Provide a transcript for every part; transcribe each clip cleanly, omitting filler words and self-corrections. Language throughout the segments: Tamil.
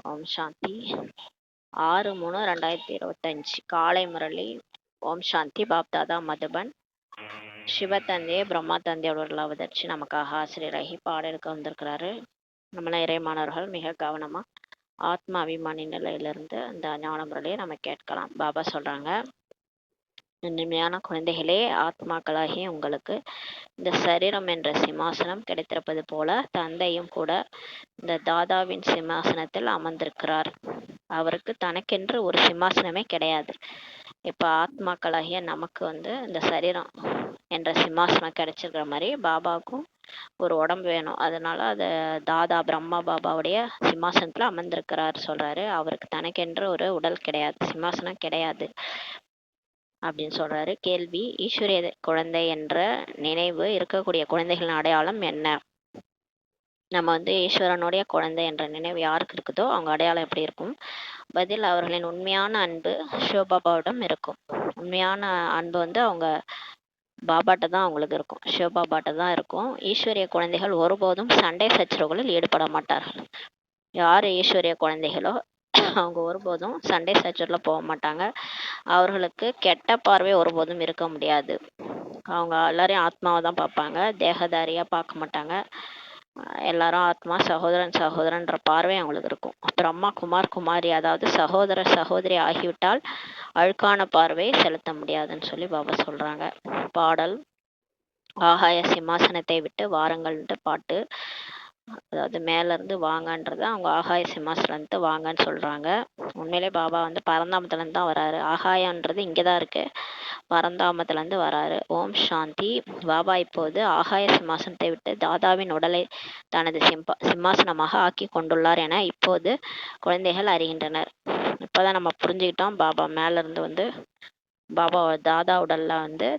ஓம் சாந்தி. 6/3/2025 காலை முரளி. ஓம் சாந்தி. பாப்தாதா மதுபன். சிவத்தந்தையே பிரம்மா தந்தையோட அவதரிச்சு நமக்காக ஆசிரியராகி பாடலுக்கு வந்திருக்கிறாரு. நம்மள இறைமானவர்கள் மிக கவனமா ஆத்மா அபிமானி நிலையிலிருந்து அந்த ஞான முரளியை நம்ம கேட்கலாம். பாபா சொல்றாங்க, இனிமையான குழந்தைகளே, ஆத்மாக்களாகிய உங்களுக்கு இந்த சரீரம் என்ற சிம்மாசனம் கிடைத்திருப்பது போல தந்தையும் கூட இந்த தாதாவின் சிம்மாசனத்தில் அமர்ந்திருக்கிறார். அவருக்கு தனக்கென்று ஒரு சிம்மாசனமே கிடையாது. இப்ப ஆத்மாக்களாகிய நமக்கு இந்த சரீரம் என்ற சிம்மாசனம் கிடைச்சிருக்கிற மாதிரி பாபாவுக்கும் ஒரு உடம்பு வேணும். அதனால தாதா பிரம்மா பாபாவுடைய சிம்மாசனத்துல அமர்ந்திருக்கிறார் சொல்றாரு. அவருக்கு தனக்கென்று ஒரு உடல் கிடையாது, சிம்மாசனம் கிடையாது அப்படின்னு சொல்றாரு. கேள்வி: ஈஸ்வரிய குழந்தை என்ற நினைவு இருக்கக்கூடிய குழந்தைகளின் அடையாளம் என்ன? நம்ம ஈஸ்வரனுடைய குழந்ை என்ற நினைவு யாருக்கு இருக்குதோ அவங்க அடையாளம் எப்படி இருக்கும்? பதில்: அவர்களின் உண்மையான அன்பு சிவபாபாவிடம் இருக்கும். உண்மையான அன்பு அவங்க பாபாட்ட தான் அவங்களுக்கு இருக்கும், சிவபாபாட்ட தான் இருக்கும். ஈஸ்வரிய குழந்தைகள் ஒருபோதும் சண்டை சச்சரவுகளில் ஈடுபட மாட்டார்கள். யார் ஈஸ்வரிய குழந்தைகளோ அவங்க ஒருபோதும் சண்டை சச்சரவுல போக மாட்டாங்க. அவர்களுக்கு கெட்ட பார்வை ஒருபோதும் இருக்க முடியாது. அவங்க எல்லாரையும் ஆத்மாவை தான் பார்ப்பாங்க, தேகதாரியா பார்க்க மாட்டாங்க. எல்லாரும் ஆத்மா, சகோதரன் சகோதரன்ற பார்வை அவங்களுக்கு இருக்கும். பிரம்மா குமார் குமாரி, அதாவது சகோதர சகோதரி ஆகிவிட்டால் அழுக்கான பார்வையை செலுத்த முடியாதுன்னு சொல்லி பாபா சொல்றாங்க. பாடல்: ஆகாய சிம்மாசனத்தை விட்டு வாருங்கள்ன்ட்டு பாட்டு. அதாவது மேல இருந்து வாங்கன்றது அவங்க ஆகாய சிம்மாசனத்து வாங்கன்னு சொல்றாங்க. உண்மையிலே பாபா பரந்தாமத்துல இருந்து தான் வராரு. ஆகாயன்றது இங்கதான் இருக்கு, பரந்தாமத்துல இருந்து வராரு. ஓம் சாந்தி. பாபா இப்போது ஆகாய சிம்மாசனத்தை விட்டு தாதாவின் உடலை தனது சிம்மாசனமாக ஆக்கி கொண்டுள்ளார் என இப்போது குழந்தைகள் அறிகின்றனர். இப்பதான் நம்ம புரிஞ்சுக்கிட்டோம். பாபா மேல இருந்து பாபா தாதா உடல்ல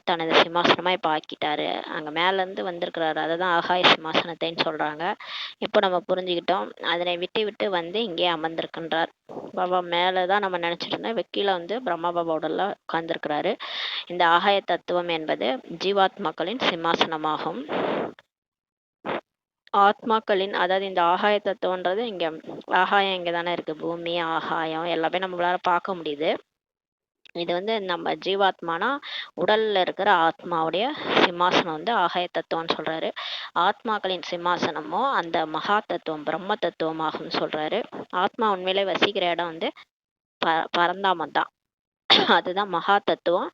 தனது சிம்மாசனமா இப்ப ஆக்கிட்டாரு. அங்க மேல இருந்து வந்திருக்கிறாரு. அததான் ஆகாய சிம்மாசனத்தைன்னு சொல்றாங்க. இப்போ நம்ம புரிஞ்சுக்கிட்டோம். அதனை விட்டு விட்டு இங்கே அமர்ந்திருக்கின்றார். பாபா மேலதான் நம்ம நினைச்சிட்டு இருந்தோம், கீழே பிரம்மா பாபா உடல்ல உட்கார்ந்துருக்கிறாரு. இந்த ஆகாய தத்துவம் என்பது ஜீவாத்மாக்களின் சிம்மாசனமாகும். ஆத்மாக்களின், அதாவது இந்த ஆகாய தத்துவன்றது இங்க ஆகாயம் இங்க தானே இருக்கு, பூமி ஆகாயம் எல்லாமே நம்மளால பார்க்க முடியுது. இது நம்ம ஜீவாத்மானா உடல்ல இருக்கிற ஆத்மாவுடைய சிம்மாசனம் ஆகாய தத்துவம்னு சொல்றாரு. ஆத்மாக்களின் சிம்மாசனமோ அந்த மகா தத்துவம் பிரம்ம தத்துவம் ஆகும்னு சொல்றாரு. ஆத்மா உண்மையிலே வசிக்கிற இடம் பரந்தாமம் தான். அதுதான் மகா தத்துவம்,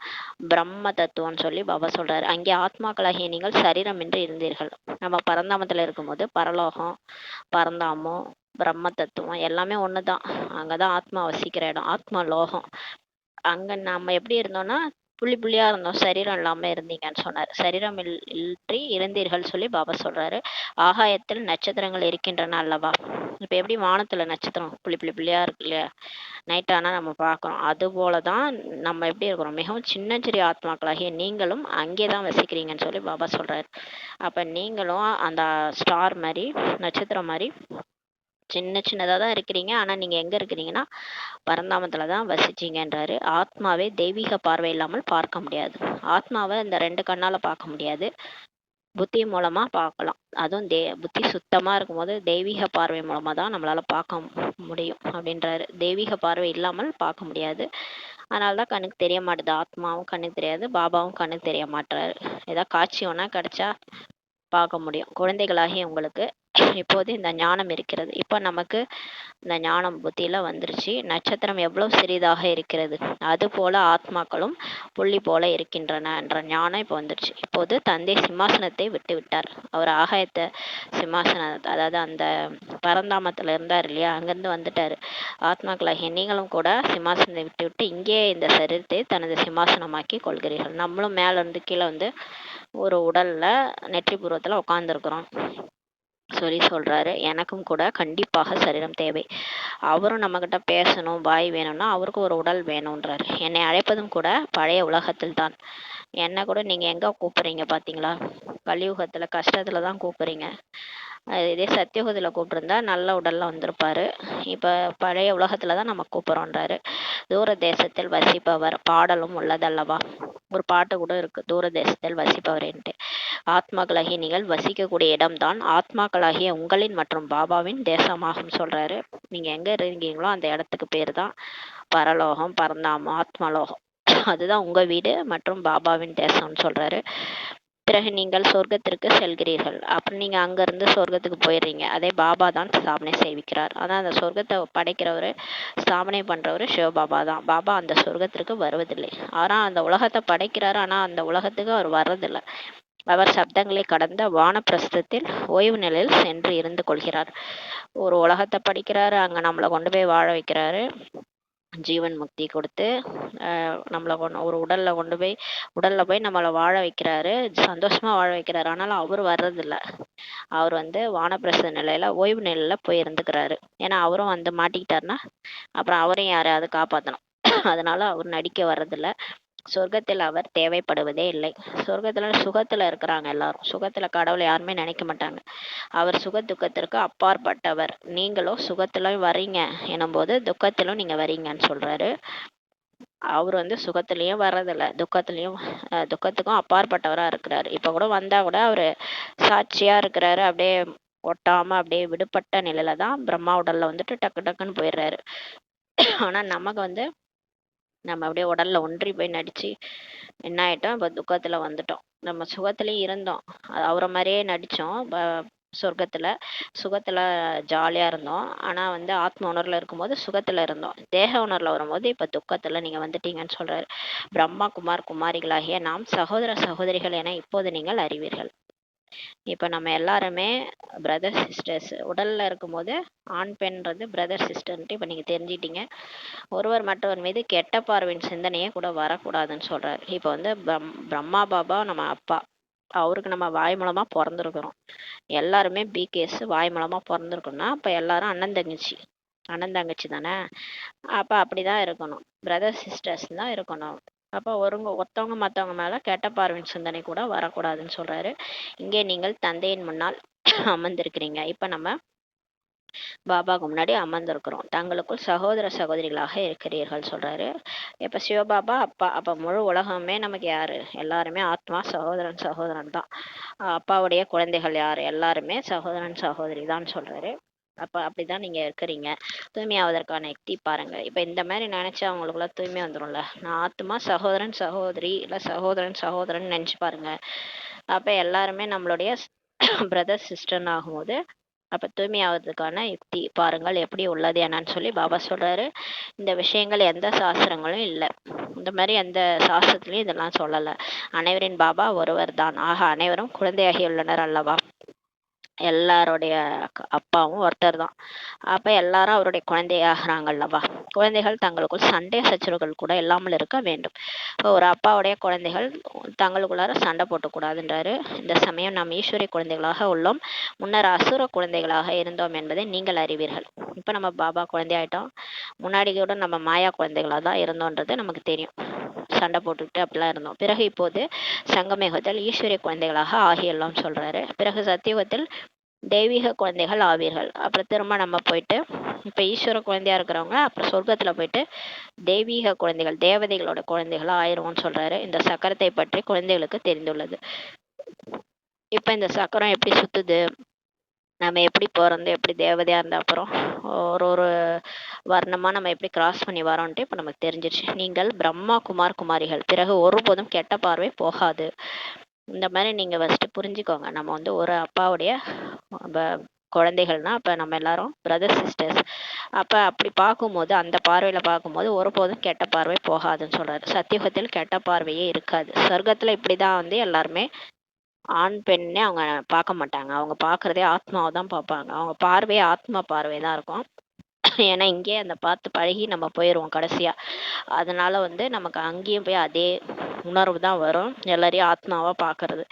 பிரம்ம தத்துவம்னு சொல்லி பாபா சொல்றாரு. அங்கே ஆத்மாக்களாகிய நீங்கள் சரீரம் என்று இருந்தீர்கள். நம்ம பரந்தாமத்துல இருக்கும்போது பரலோகம், பரந்தாமம், பிரம்ம தத்துவம் எல்லாமே ஒண்ணுதான். அங்கதான் ஆத்மா வசிக்கிற இடம், ஆத்மா லோகம். அங்க நம்ம எப்படி இருந்தோம்னா புள்ளி புள்ளியா இருந்தோம், சரீரம் இல்லாம இருந்தீங்கன்னு சொன்னார். சரீரம் இன்றி இருந்தீர்கள் சொல்லி பாபா சொல்றாரு. ஆகாயத்தில் நட்சத்திரங்கள் இருக்கின்றன அல்லவா? இப்ப எப்படி வானத்துல நட்சத்திரம் புள்ளி புள்ளி புள்ளியா இருக்கு இல்லையா, நைட் ஆனா நம்ம பார்க்கிறோம். அது போலதான் நம்ம எப்படி இருக்கிறோம், மிகவும் சின்ன சிறிய ஆத்மாக்களாகிய நீங்களும் அங்கேதான் வசிக்கிறீங்கன்னு சொல்லி பாபா சொல்றாரு. அப்ப நீங்களும் அந்த ஸ்டார் மாதிரி, நட்சத்திரம் மாதிரி சின்ன சின்னதாக தான் இருக்கிறீங்க. ஆனால் நீங்கள் எங்கே இருக்கிறீங்கன்னா பரந்தாமத்தில் தான் வசிச்சிங்கன்றாரு. ஆத்மாவை தெய்வீக பார்வை இல்லாமல் பார்க்க முடியாது. ஆத்மாவை இந்த 2 கண்ணால் பார்க்க முடியாது, புத்தி மூலமாக பார்க்கலாம். அதுவும் புத்தி சுத்தமாக இருக்கும்போது தெய்வீக பார்வை மூலமாக தான் நம்மளால் பார்க்க முடியும் அப்படின்றாரு. தெய்வீக பார்வை இல்லாமல் பார்க்க முடியாது. அதனால தான் கண்ணுக்கு தெரிய மாட்டுது. ஆத்மாவும் கண்ணுக்கு தெரியாது, பாபாவும் கண்ணுக்கு தெரிய மாட்டுறாரு. ஏதாவது காட்சி ஒன்றா கிடைச்சா பார்க்க முடியும். குழந்தைகளாகிய உங்களுக்கு இப்போது இந்த ஞானம் இருக்கிறது. இப்போ நமக்கு இந்த ஞானம் புத்தியில வந்துருச்சு. நட்சத்திரம் எவ்வளவு சிறிதாக இருக்கிறது, அது போல ஆத்மாக்களும் புள்ளி போல இருக்கின்றன என்ற ஞானம் இப்போ வந்துருச்சு. இப்போது தந்தை சிம்மாசனத்தை விட்டு விட்டார். அவர் ஆகாயத்தை சிம்மாசனம், அதாவது அந்த பரந்தாமத்துல இருந்தார் இல்லையா, அங்கிருந்து வந்துட்டாரு. ஆத்மாக்களாகிய நீங்களும் கூட சிம்மாசனத்தை விட்டு விட்டு இங்கே இந்த சரீரத்தை தனது சிம்மாசனமாக்கி கொள்கிறீர்கள். நம்மளும் மேல இருந்து கீழே ஒரு உடல்ல நெற்றிபூர்வத்துல உட்கார்ந்துருக்கிறோம் சொல்லி சொல்றாரு. எனக்கும் கூட கண்டிப்பாக சரீரம் தேவை. அவரும் நம்ம கிட்ட பேசணும், வாய் வேணும்னா அவருக்கும் ஒரு உடல் வேணும்ன்றாரு. என்னை அழைப்பதும் கூட பழைய உலகத்தில் தான். என்ன கூட நீங்க எங்க கூப்பிடுறீங்க பாத்தீங்களா, கலியுகத்துல கஷ்டத்துல தான் கூப்பிடுறீங்க. இதே சத்தியுகத்துல கூப்பிட்டுருந்தா நல்ல உடல்ல வந்திருப்பாரு. இப்ப பழைய உலகத்துலதான் நம்ம கூப்பிடுறோன்றாரு. தூர தேசத்தில் வசிப்பவர், பாடலும் உள்ளதல்லவா, ஒரு பாட்டு கூட இருக்கு, தூர தேசத்தில் வசிப்பவர்ன்ட்டு. ஆத்மாக்களாகிய நீங்கள் வசிக்கக்கூடிய இடம்தான் ஆத்மாக்களாகிய உங்களின் மற்றும் பாபாவின் தேசமாகும் சொல்றாரு. நீங்க எங்க இருக்கீங்களோ அந்த இடத்துக்கு பேர் தான் பரலோகம், பரந்தாமம், ஆத்மலோகம். அதுதான் உங்க வீடு மற்றும் பாபாவின் தேசம்னு சொல்றாரு. பிறகு நீங்கள் சொர்க்கத்திற்கு செல்கிறீர்கள். அப்புறம் நீங்க அங்க இருந்து சொர்க்கத்துக்கு போயிடுறீங்க. அதே பாபா தான் ஸ்தாபனை செய்விக்கிறார். ஆனா அந்த சொர்க்கத்தை படைக்கிறவரு, ஸ்தாபனை பண்றவரு சிவபாபா தான். பாபா அந்த சொர்க்கத்திற்கு வருவதில்லை. ஆனா அந்த உலகத்தை படைக்கிறாரு. ஆனா அந்த உலகத்துக்கு அவர் வர்றதில்லை. அவர் சப்தங்களை கடந்த வானப்பிரஸ்தத்தில் ஓய்வு நிலையில் சென்று இருந்து கொள்கிறார். ஒரு உலகத்தை படிக்கிறாரு, அங்க நம்மளை கொண்டு போய் வாழ வைக்கிறாரு, ஜீவன் முக்தி கொடுத்து நம்மளை ஒரு உடல்ல போய் நம்மளை வாழ வைக்கிறாரு, சந்தோஷமா வாழ வைக்கிறாரு. ஆனாலும் அவர் வர்றதில்ல. அவர் வானப்பிரஸ்த நிலையில ஓய்வு நிலையில போய் இருந்துக்கிறாரு. ஏன்னா அவரும் மாட்டிக்கிட்டாருன்னா அப்புறம் அவரையும் யாரையாவது காப்பாற்றணும். அதனால அவர் நடிக்க வர்றதில்ல. சொர்க்கத்தில் அவர் தேவைப்படுவதே இல்லை. சொர்க்கத்துல சுகத்துல இருக்கிறாங்க எல்லாரும். சுகத்துல கடவுளை யாருமே நினைக்க மாட்டாங்க. அவர் சுக துக்கத்திற்கு அப்பாற்பட்டவர். நீங்களோ சுகத்திலும் வரீங்க எனும்போது துக்கத்திலும் நீங்க வரீங்கன்னு சொல்றாரு. அவர் சுகத்திலயும் வர்றதில்ல, துக்கத்துக்கும் அப்பாற்பட்டவரா இருக்கிறாரு. இப்ப கூட வந்தா கூட அவரு சாட்சியா இருக்கிறாரு. அப்படியே ஒட்டாம அப்படியே விடுபட்ட நிலையில தான் பிரம்மா உடல்ல டக்கு டக்குன்னு போயிடுறாரு. ஆனா நமக்கு நம்ம அப்படியே உடல்ல ஒன்றி போய் நடிச்சு என்ன ஆயிட்டோம், இப்போ துக்கத்துல வந்துட்டோம். நம்ம சுகத்திலயும் இருந்தோம், அவரை மாதிரியே நடிச்சோம். சொர்க்கத்துல சுகத்துல ஜாலியா இருந்தோம். ஆனா ஆத்ம உணர்வுல இருக்கும்போது சுகத்துல இருந்தோம். தேக உணர்வுல வரும்போது இப்ப துக்கத்துல நீங்க வந்துட்டீங்கன்னு சொல்றாரு. பிரம்மா குமார் குமாரிகளாகிய நாம் சகோதர சகோதரிகள் என இப்போது நீங்கள் அறிவீர்கள். இப்ப நம்ம எல்லாருமே பிரதர் சிஸ்டர்ஸ். உடல்ல இருக்கும்போது ஆண் பெண்றது பிரதர் சிஸ்டர்ன்ட்டு இப்ப நீங்க தெரிஞ்சிட்டீங்க. ஒருவர் மற்றவர் மீது கெட்ட பார்வையின் சிந்தனையே கூட வரக்கூடாதுன்னு சொல்றாரு. இப்ப பிரம்மா பாபா நம்ம அப்பா, அவருக்கு நம்ம வாய் மூலமா பிறந்திருக்கிறோம். எல்லாருமே பிகேஸ் வாய் மூலமா பிறந்திருக்கோம்னா அப்ப எல்லாரும் அண்ணன் தங்கச்சி தானே. அப்ப அப்படிதான் இருக்கணும், பிரதர் சிஸ்டர்ஸ் தான் இருக்கணும். அப்ப ஒருத்தவங்க மத்தவங்க மேல கெட்ட பார்வையின் சிந்தனை கூட வரக்கூடாதுன்னு சொல்றாரு. இங்கே நீங்கள் தந்தையின் முன்னால் அமர்ந்திருக்கிறீங்க. இப்ப நம்ம பாபாவுக்கு முன்னாடி அமர்ந்திருக்கிறோம். தங்களுக்குள் சகோதர சகோதரிகளாக இருக்கிறீர்கள் சொல்றாரு. இப்ப சிவபாபா அப்பா. அப்ப முழு உலகமே நமக்கு யாரு? எல்லாருமே ஆத்மா, சகோதரன் தான். அப்பாவுடைய குழந்தைகள் யாரு? எல்லாருமே சகோதரன் சகோதரி தான் சொல்றாரு. அப்ப அப்படிதான் நீங்க இருக்கிறீங்க. தூய்மையாவதற்கான யுக்தி பாருங்க. இப்ப இந்த மாதிரி நினைச்சா அவங்களுக்குள்ள தூய்மை வந்துரும்ல. நான் ஆத்மா, சகோதரன் சகோதரி, இல்ல சகோதரன் நினைச்சு பாருங்க. அப்ப எல்லாருமே நம்மளுடைய பிரதர் சிஸ்டர்னு ஆகும்போது அப்ப தூய்மையாவதுக்கான யுக்தி பாருங்கள் எப்படி உள்ளது என்னன்னு சொல்லி பாபா சொல்றாரு. இந்த விஷயங்கள் எந்த சாஸ்திரங்களும் இல்லை. இந்த மாதிரி எந்த சாஸ்திரத்திலையும் இதெல்லாம் சொல்லல. அனைவரின் பாபா ஒருவர் தான். ஆக அனைவரும் குழந்தையாகியுள்ளனர் அல்லவா. எல்லாருடைய அப்பாவும் ஒருத்தர் தான். அப்ப எல்லாரும் அவருடைய குழந்தையாகிறாங்க அல்லவா. குழந்தைகள் தங்களுக்குள் சண்டை சச்சரவுகள் கூட இல்லாமல் இருக்க வேண்டும். இப்போ ஒரு அப்பாவுடைய குழந்தைகள் தங்களுக்குள்ளார சண்டை போட்டுக்கூடாதுன்றாரு. இந்த சமயம் நாம் ஈஸ்வரிய குழந்தைகளாக உள்ளோம், முன்னர் அசுர குழந்தைகளாக இருந்தோம் என்பதை நீங்கள் அறிவீர்கள். இப்ப நம்ம பாபா குழந்தையாயிட்டோம். முன்னாடி கூட நம்ம மாயா குழந்தைகளா தான் இருந்தோன்றது நமக்கு தெரியும். சண்டை போட்டுக்கிட்டு அப்படிலாம் இருந்தோம். பிறகு இப்போது சங்கமேகத்தில் ஈஸ்வரிய குழந்தைகளாக ஆகியெல்லாம் சொல்றாரு. பிறகு சத்தியுகத்தில் தெய்வீக குழந்தைகள் ஆவீர்கள். அப்புறம் திரும்ப நம்ம போயிட்டு இப்ப ஈஸ்வர குழந்தையா இருக்கிறவங்க அப்புறம் சொர்க்கத்துல போயிட்டு தெய்வீக குழந்தைகள், தேவதைகளோட குழந்தைகளா ஆயிருவோம்னு சொல்றாரு. இந்த சக்கரத்தை பற்றி குழந்தைகளுக்கு தெரிந்துள்ளது. இப்ப இந்த சக்கரம் எப்படி சுத்துது, நம்ம எப்படி பிறந்து எப்படி தேவதையா இருந்த அப்புறம் ஒரு வர்ணமா நம்ம எப்படி கிராஸ் பண்ணி வரோன்ட்டு இப்ப நமக்கு தெரிஞ்சிருச்சு. நீங்கள் பிரம்மா குமாரிகள். பிறகு ஒருபோதும் கெட்ட பார்வை போகாது. இந்த மாதிரி நீங்க ஃபர்ஸ்ட் புரிஞ்சுக்கோங்க. நம்ம ஒரு அப்பாவுடைய குழந்தைகள்னா அப்ப நம்ம எல்லாரும் பிரதர் சிஸ்டர்ஸ். அப்ப அப்படி பார்க்கும்போது அந்த பார்வையில பார்க்கும்போது ஒருபோதும் கெட்ட பார்வை போகாதுன்னு சொல்றாரு. சத்தியுகத்தில் கெட்ட பார்வையே இருக்காது. சொர்க்கத்துல இப்படிதான் எல்லாருமே ஆண் பெண்ணே அவங்க பார்க்க மாட்டாங்க. அவங்க பார்க்கறதே ஆத்மாவை தான் பார்ப்பாங்க. அவங்க பார்வையே ஆத்மா பார்வை தான் இருக்கும். ஏன்னா இங்கேயே அந்த பார்த்து பழகி நம்ம போயிடுவோம் கடைசியா. அதனால நமக்கு அங்கேயும் போய் அதே உணர்வு தான் வரும், எல்லாரையும் ஆத்மாவா பார்க்கறது.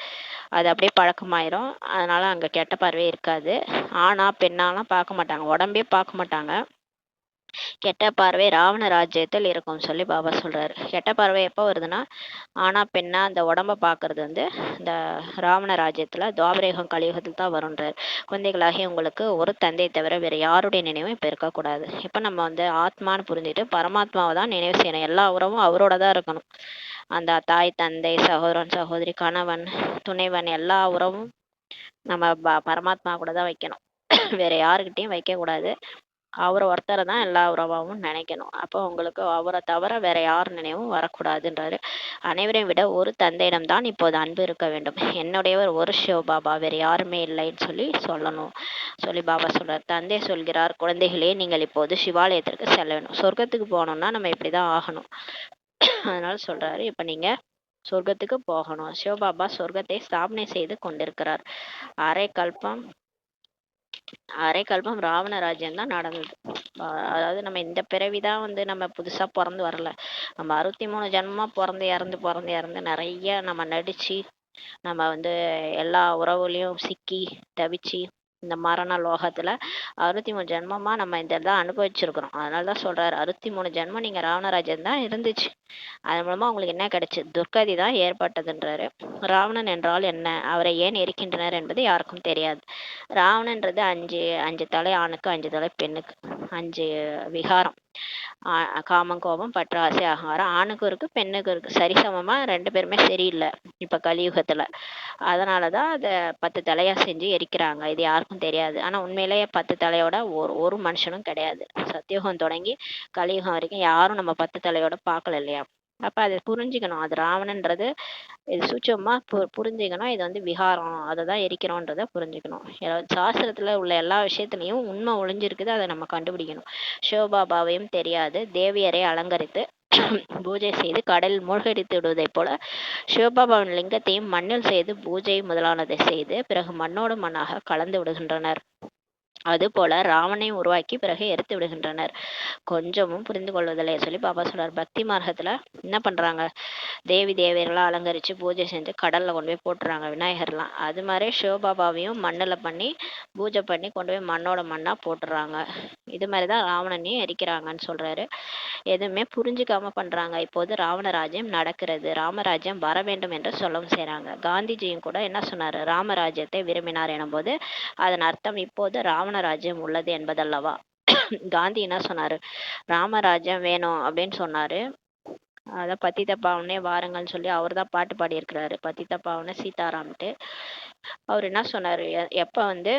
அது அப்படியே பழக்கமாயிரும். அதனால அங்க கெட்ட பார்வையே இருக்காது. ஆணா பெண்ணாலாம் பார்க்க மாட்டாங்க, உடம்பே பார்க்க மாட்டாங்க. கெட்ட பார்வை ராவண ராஜ்யத்தில் இருக்கும் சொல்லி பாபா சொல்றாரு. கெட்ட பார்வை எப்போ வருதுன்னா, ஆனா பெண்ணா அந்த உடம்ப பார்க்கறது வந்து இந்த ராவண ராஜ்யத்துல துவாபரயுகம் கலியுகத்தில் தான் வரும்ன்றார். குழந்தைகளாகிய உங்களுக்கு ஒரு தந்தை தவிர வேற யாருடைய நினைவும் இப்ப இருக்கக்கூடாது. இப்ப நம்ம வந்து ஆத்மான்னு புரிஞ்சுட்டு பரமாத்மாவை தான் நினைவு செய்யணும். எல்லா உறவும் அவரோட தான் இருக்கணும். அந்த தாய் தந்தை சகோதரன் சகோதரி கணவன் துணைவன் எல்லா உறவும் நம்ம பரமாத்மா கூட தான் வைக்கணும். வேற யாருக்கிட்டையும் வைக்க கூடாது. அவரை ஒருத்தரை தான் எல்லா உறவாகவும் நினைக்கணும். அப்போ உங்களுக்கு அவரை தவிர வேற யார் நினைவும் வரக்கூடாதுன்றாரு. அனைவரையும் விட ஒரு தந்தையிடம் தான் இப்போது அன்பு இருக்க வேண்டும். என்னுடையவர் ஒரு சிவபாபா, வேற யாருமே இல்லைன்னு சொல்லணும் சொல்லி பாபா சொல்றார். தந்தை சொல்கிறார், குழந்தைகளே நீங்கள் இப்போது சிவாலயத்திற்கு செல்ல வேண்டும். சொர்க்கத்துக்கு போகணும்னா நம்ம இப்படிதான் ஆகணும். அதனால சொல்றாரு, இப்ப நீங்க சொர்க்கத்துக்கு போகணும். சிவபாபா சொர்க்கத்தை ஸ்தாபனை செய்து கொண்டிருக்கிறார். அரை கல்பம் ராவண ராஜ்யம் தான் நடந்தது. அதாவது நம்ம இந்த பிறவிதான் வந்து நம்ம புதுசா பிறந்து வரல. நம்ம 63 ஜென்மமா பிறந்து இறந்து நிறைய நம்ம நடிச்சு நம்ம வந்து எல்லா உறவுலையும் சிக்கி தவிச்சு இந்த மரண லோகத்துல 63 ஜென்மமா நம்ம இதெல்லாம் அனுபவிச்சிருக்கிறோம். அதனாலதான் சொல்றாரு, 63 ஜென்மம் நீங்க ராவணராஜ்யம் தான் இருந்துச்சு. அது மூலமா உங்களுக்கு என்ன கிடைச்சு? துர்கதி தான் ஏற்பட்டதுன்றாரு. ராவணன் என்றால் என்ன, அவரை ஏன் எரிக்கின்றனர் என்பது யாருக்கும் தெரியாது. ராவணன்றது அஞ்சு தலை ஆணுக்கு 5 தலை பெண்ணுக்கு, 5 விகாரம். காமம் கோபம் பற்று ஆசை அகங்காரம் ஆணுக்கும் இருக்கு பெண்ணுக்கும் இருக்கு. சரிசமமா 2 பேருமே சரியில்லை இப்ப கலியுகத்துல. அதனாலதான் அத 10 தலையா செஞ்சு எரிக்கிறாங்க. இது யாருக்கும் தெரியாது. ஆனா உண்மையிலேயே 10 தலையோட ஒரு மனுஷனும் கிடையாது. சத்தியுகம் தொடங்கி கலியுகம் வரைக்கும் யாரும் நம்ம 10 தலையோட பார்க்கல இல்லையா? அப்ப அதை புரிஞ்சுக்கணும். அது ராவணன்றது இது சூட்சமா புரிஞ்சுக்கணும். இது வந்து விகாரம், அதை தான் எரிக்கிறோன்றதை புரிஞ்சுக்கணும். சாஸ்திரத்துல உள்ள எல்லா விஷயத்துலயும் உண்மை ஒளிஞ்சிருக்குது, அதை நம்ம கண்டுபிடிக்கணும். சிவபாபாவையும் தெரியாது தேவியரை அலங்கரித்து பூஜை செய்து கடலில் மூழ்கடித்து விடுவதை போல சிவபாபாவின் லிங்கத்தையும் மண்ணில் செய்து பூஜை முதலானதை செய்து பிறகு மண்ணோடு மண்ணாக கலந்து விடுகின்றனர். அதுபோல ராவனை உருவாக்கி பிறகு எரித்து விடுகின்றனர். கொஞ்சமும் புரிந்து கொள்வதில்லை சொல்லி பாபா சொல்றார். பக்தி மார்க்கத்துல என்ன பண்றாங்க, தேவி தேவியர்களாம் அலங்கரிச்சு பூஜை செஞ்சு கடல்ல கொண்டு போய் போட்டுறாங்க விநாயகர்லாம். அது மாதிரி சிவபாபாவையும் மண்ணுல பண்ணி பூஜை பண்ணி கொண்டு போய் மண்ணோட மண்ணா போட்டுறாங்க. இது மாதிரிதான் ராவணனையும் எரிக்கிறாங்கன்னு சொல்றாரு. எதுவுமே புரிஞ்சுக்காம பண்றாங்க. இப்போது ராவணராஜ்யம் நடக்கிறது, ராமராஜ்யம் வர வேண்டும் என்று சொல்லவும் செய்றாங்க. காந்திஜியும் கூட என்ன சொன்னாரு, ராமராஜ்யத்தை விரும்பினார் எனும் போது அதன் அர்த்தம் இப்போது ராவணராஜ்யம் உள்ளது என்பதல்லவா. காந்தி என்ன சொன்னாரு, ராமராஜ்யம் வேணும் அப்படின்னு சொன்னாரு. அதான் பத்தித பாவனே வாருங்கள்னு சொல்லி அவர் தான் பாட்டு பாடி இருக்கிறாரு, பத்தித பாவன சீதாராம்ட்டு. அவர் என்ன சொன்னாரு, எப்ப வந்து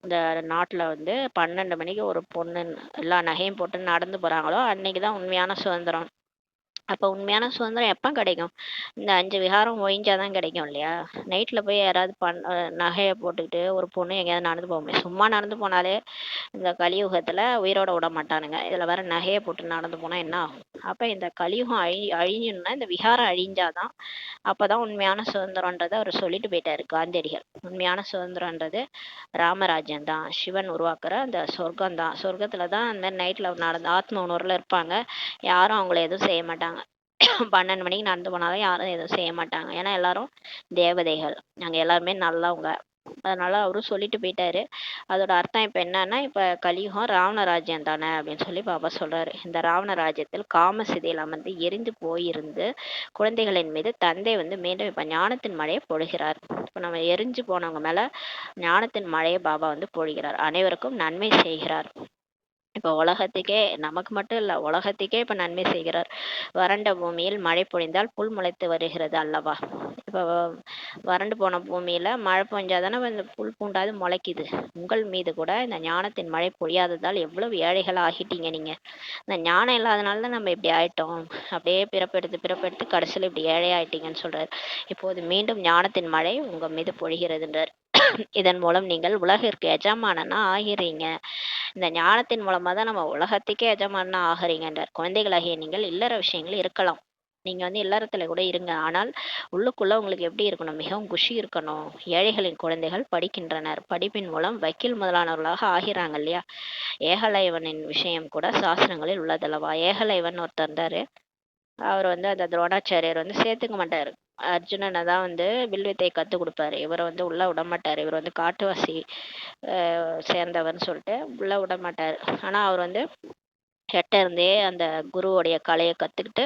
இந்த நாட்டுல வந்து 12 மணிக்கு ஒரு பொண்ணு எல்லா நகையும் போட்டு நடந்து போறாங்களோ அன்னைக்குதான் உண்மையான சுதந்திரம். அப்ப உண்மையான சுதந்திரம் எப்ப கிடைக்கும்? இந்த 5 விகாரம் ஒழிஞ்சாதான் கிடைக்கும் இல்லையா? நைட்ல போய் யாராவது நகையை போட்டுக்கிட்டு ஒரு பொண்ணு எங்கேயாவது நடந்து போக முடியும்? சும்மா நடந்து போனாலே இந்த கலியுகத்துல உயிரோட விட மாட்டானுங்க. இதுல வேற நகையை போட்டு நடந்து போனா என்ன ஆகும்? அப்ப இந்த கலியுகம் அழிஞ்சணும்னா இந்த விகாரம் அழிஞ்சாதான் அப்பதான் உண்மையான சுதந்திரன்றதை அவர் சொல்லிட்டு போயிட்டாரு காந்தியடிகள். உண்மையான சுதந்திரன்றது ராமராஜ்யம் தான், சிவன் உருவாக்குற அந்த சொர்க்கம் தான். சொர்க்கத்துலதான் அந்த நைட்ல நடந்த ஆத்ம உணர்வுல இருப்பாங்க. யாரும் அவங்கள எதுவும் செய்ய மாட்டாங்க. 12 மணிக்கு நடந்து போனாலும் யாரும் எதுவும் செய்ய மாட்டாங்க. ஏன்னா எல்லாரும் தேவதைகள், நாங்க எல்லாருமே நல்லவங்க. அதனால அவரும் சொல்லிட்டு போயிட்டாரு. அதோட அர்த்தம் இப்ப என்னன்னா, இப்ப கலியுகம் ராவண ராஜ்யம் தானே அப்படின்னு சொல்லி பாபா சொல்றாரு. இந்த ராவண ராஜ்யத்தில் காம சிதையில் அமர்ந்து எரிந்து போயிருந்து குழந்தைகளின் மீது தந்தை வந்து மீண்டும் இப்ப ஞானத்தின் மழையை பொழிகிறார். இப்ப நம்ம எரிஞ்சு போனவங்க மேல ஞானத்தின் மழையை பாபா வந்து பொழிகிறார். அனைவருக்கும் நன்மை செய்கிறார். இப்ப உலகத்துக்கே, நமக்கு மட்டும் இல்ல உலகத்துக்கே இப்ப நன்மை செய்கிறார். வறண்ட பூமியில் மழை பொழிந்தால் புல் முளைத்து வருகிறது அல்லவா? இப்ப வறண்டு போன பூமியில மழை பொழிஞ்சாதானே இந்த புல் பூண்டாது முளைக்குது. உங்கள் மீது கூட இந்த ஞானத்தின் மழை பொழியாததால் எவ்வளவு ஏழைகள் ஆகிட்டீங்க நீங்க. இந்த ஞானம் இல்லாதனால நம்ம இப்படி ஆயிட்டோம். அப்படியே பிறப்பெடுத்து கடைசியில இப்படி ஏழை ஆயிட்டீங்கன்னு சொல்றாரு. இப்போது மீண்டும் ஞானத்தின் மழை உங்க மீது பொழிகிறதுன்றார். இதன் மூலம் நீங்கள் உலகிற்கு எஜமானனா ஆகிறீங்க. இந்த ஞானத்தின் மூலமா தான் நம்ம உலகத்துக்கே எஜமானனா ஆகிறீங்கன்றார். குழந்தைகளாகிய நீங்கள் இல்லற விஷயங்கள் இருக்கலாம், நீங்க வந்து இல்லறத்துல கூட இருங்க. ஆனால் உள்ளுக்குள்ள உங்களுக்கு எப்படி இருக்கணும், மிகவும் குஷி இருக்கணும். ஏழைகளின் குழந்தைகள் படிக்கின்றனர், படிப்பின் மூலம் வக்கீல் முதலானவர்களாக ஆகிறாங்க இல்லையா? ஏகலைவனின் விஷயம் கூட சாஸ்திரங்களில் உள்ளதல்லவா? ஏகலைவன் ஒருத்தர் இருந்தாரு. அவர் வந்து அந்த துரோணாச்சாரியர் வந்து சேர்த்துக்க மாட்டாரு. அர்ஜுனனை தான் வந்து வில்வித்தை கத்து கொடுப்பாரு. இவரை வந்து உள்ள விட மாட்டாரு. இவர் வந்து காட்டுவாசி சேர்ந்தவர்னு சொல்லிட்டு உள்ள விட மாட்டாரு. ஆனா அவர் வந்து எட்ட இருந்தே அந்த குருவோடைய கலையை கத்துக்கிட்டு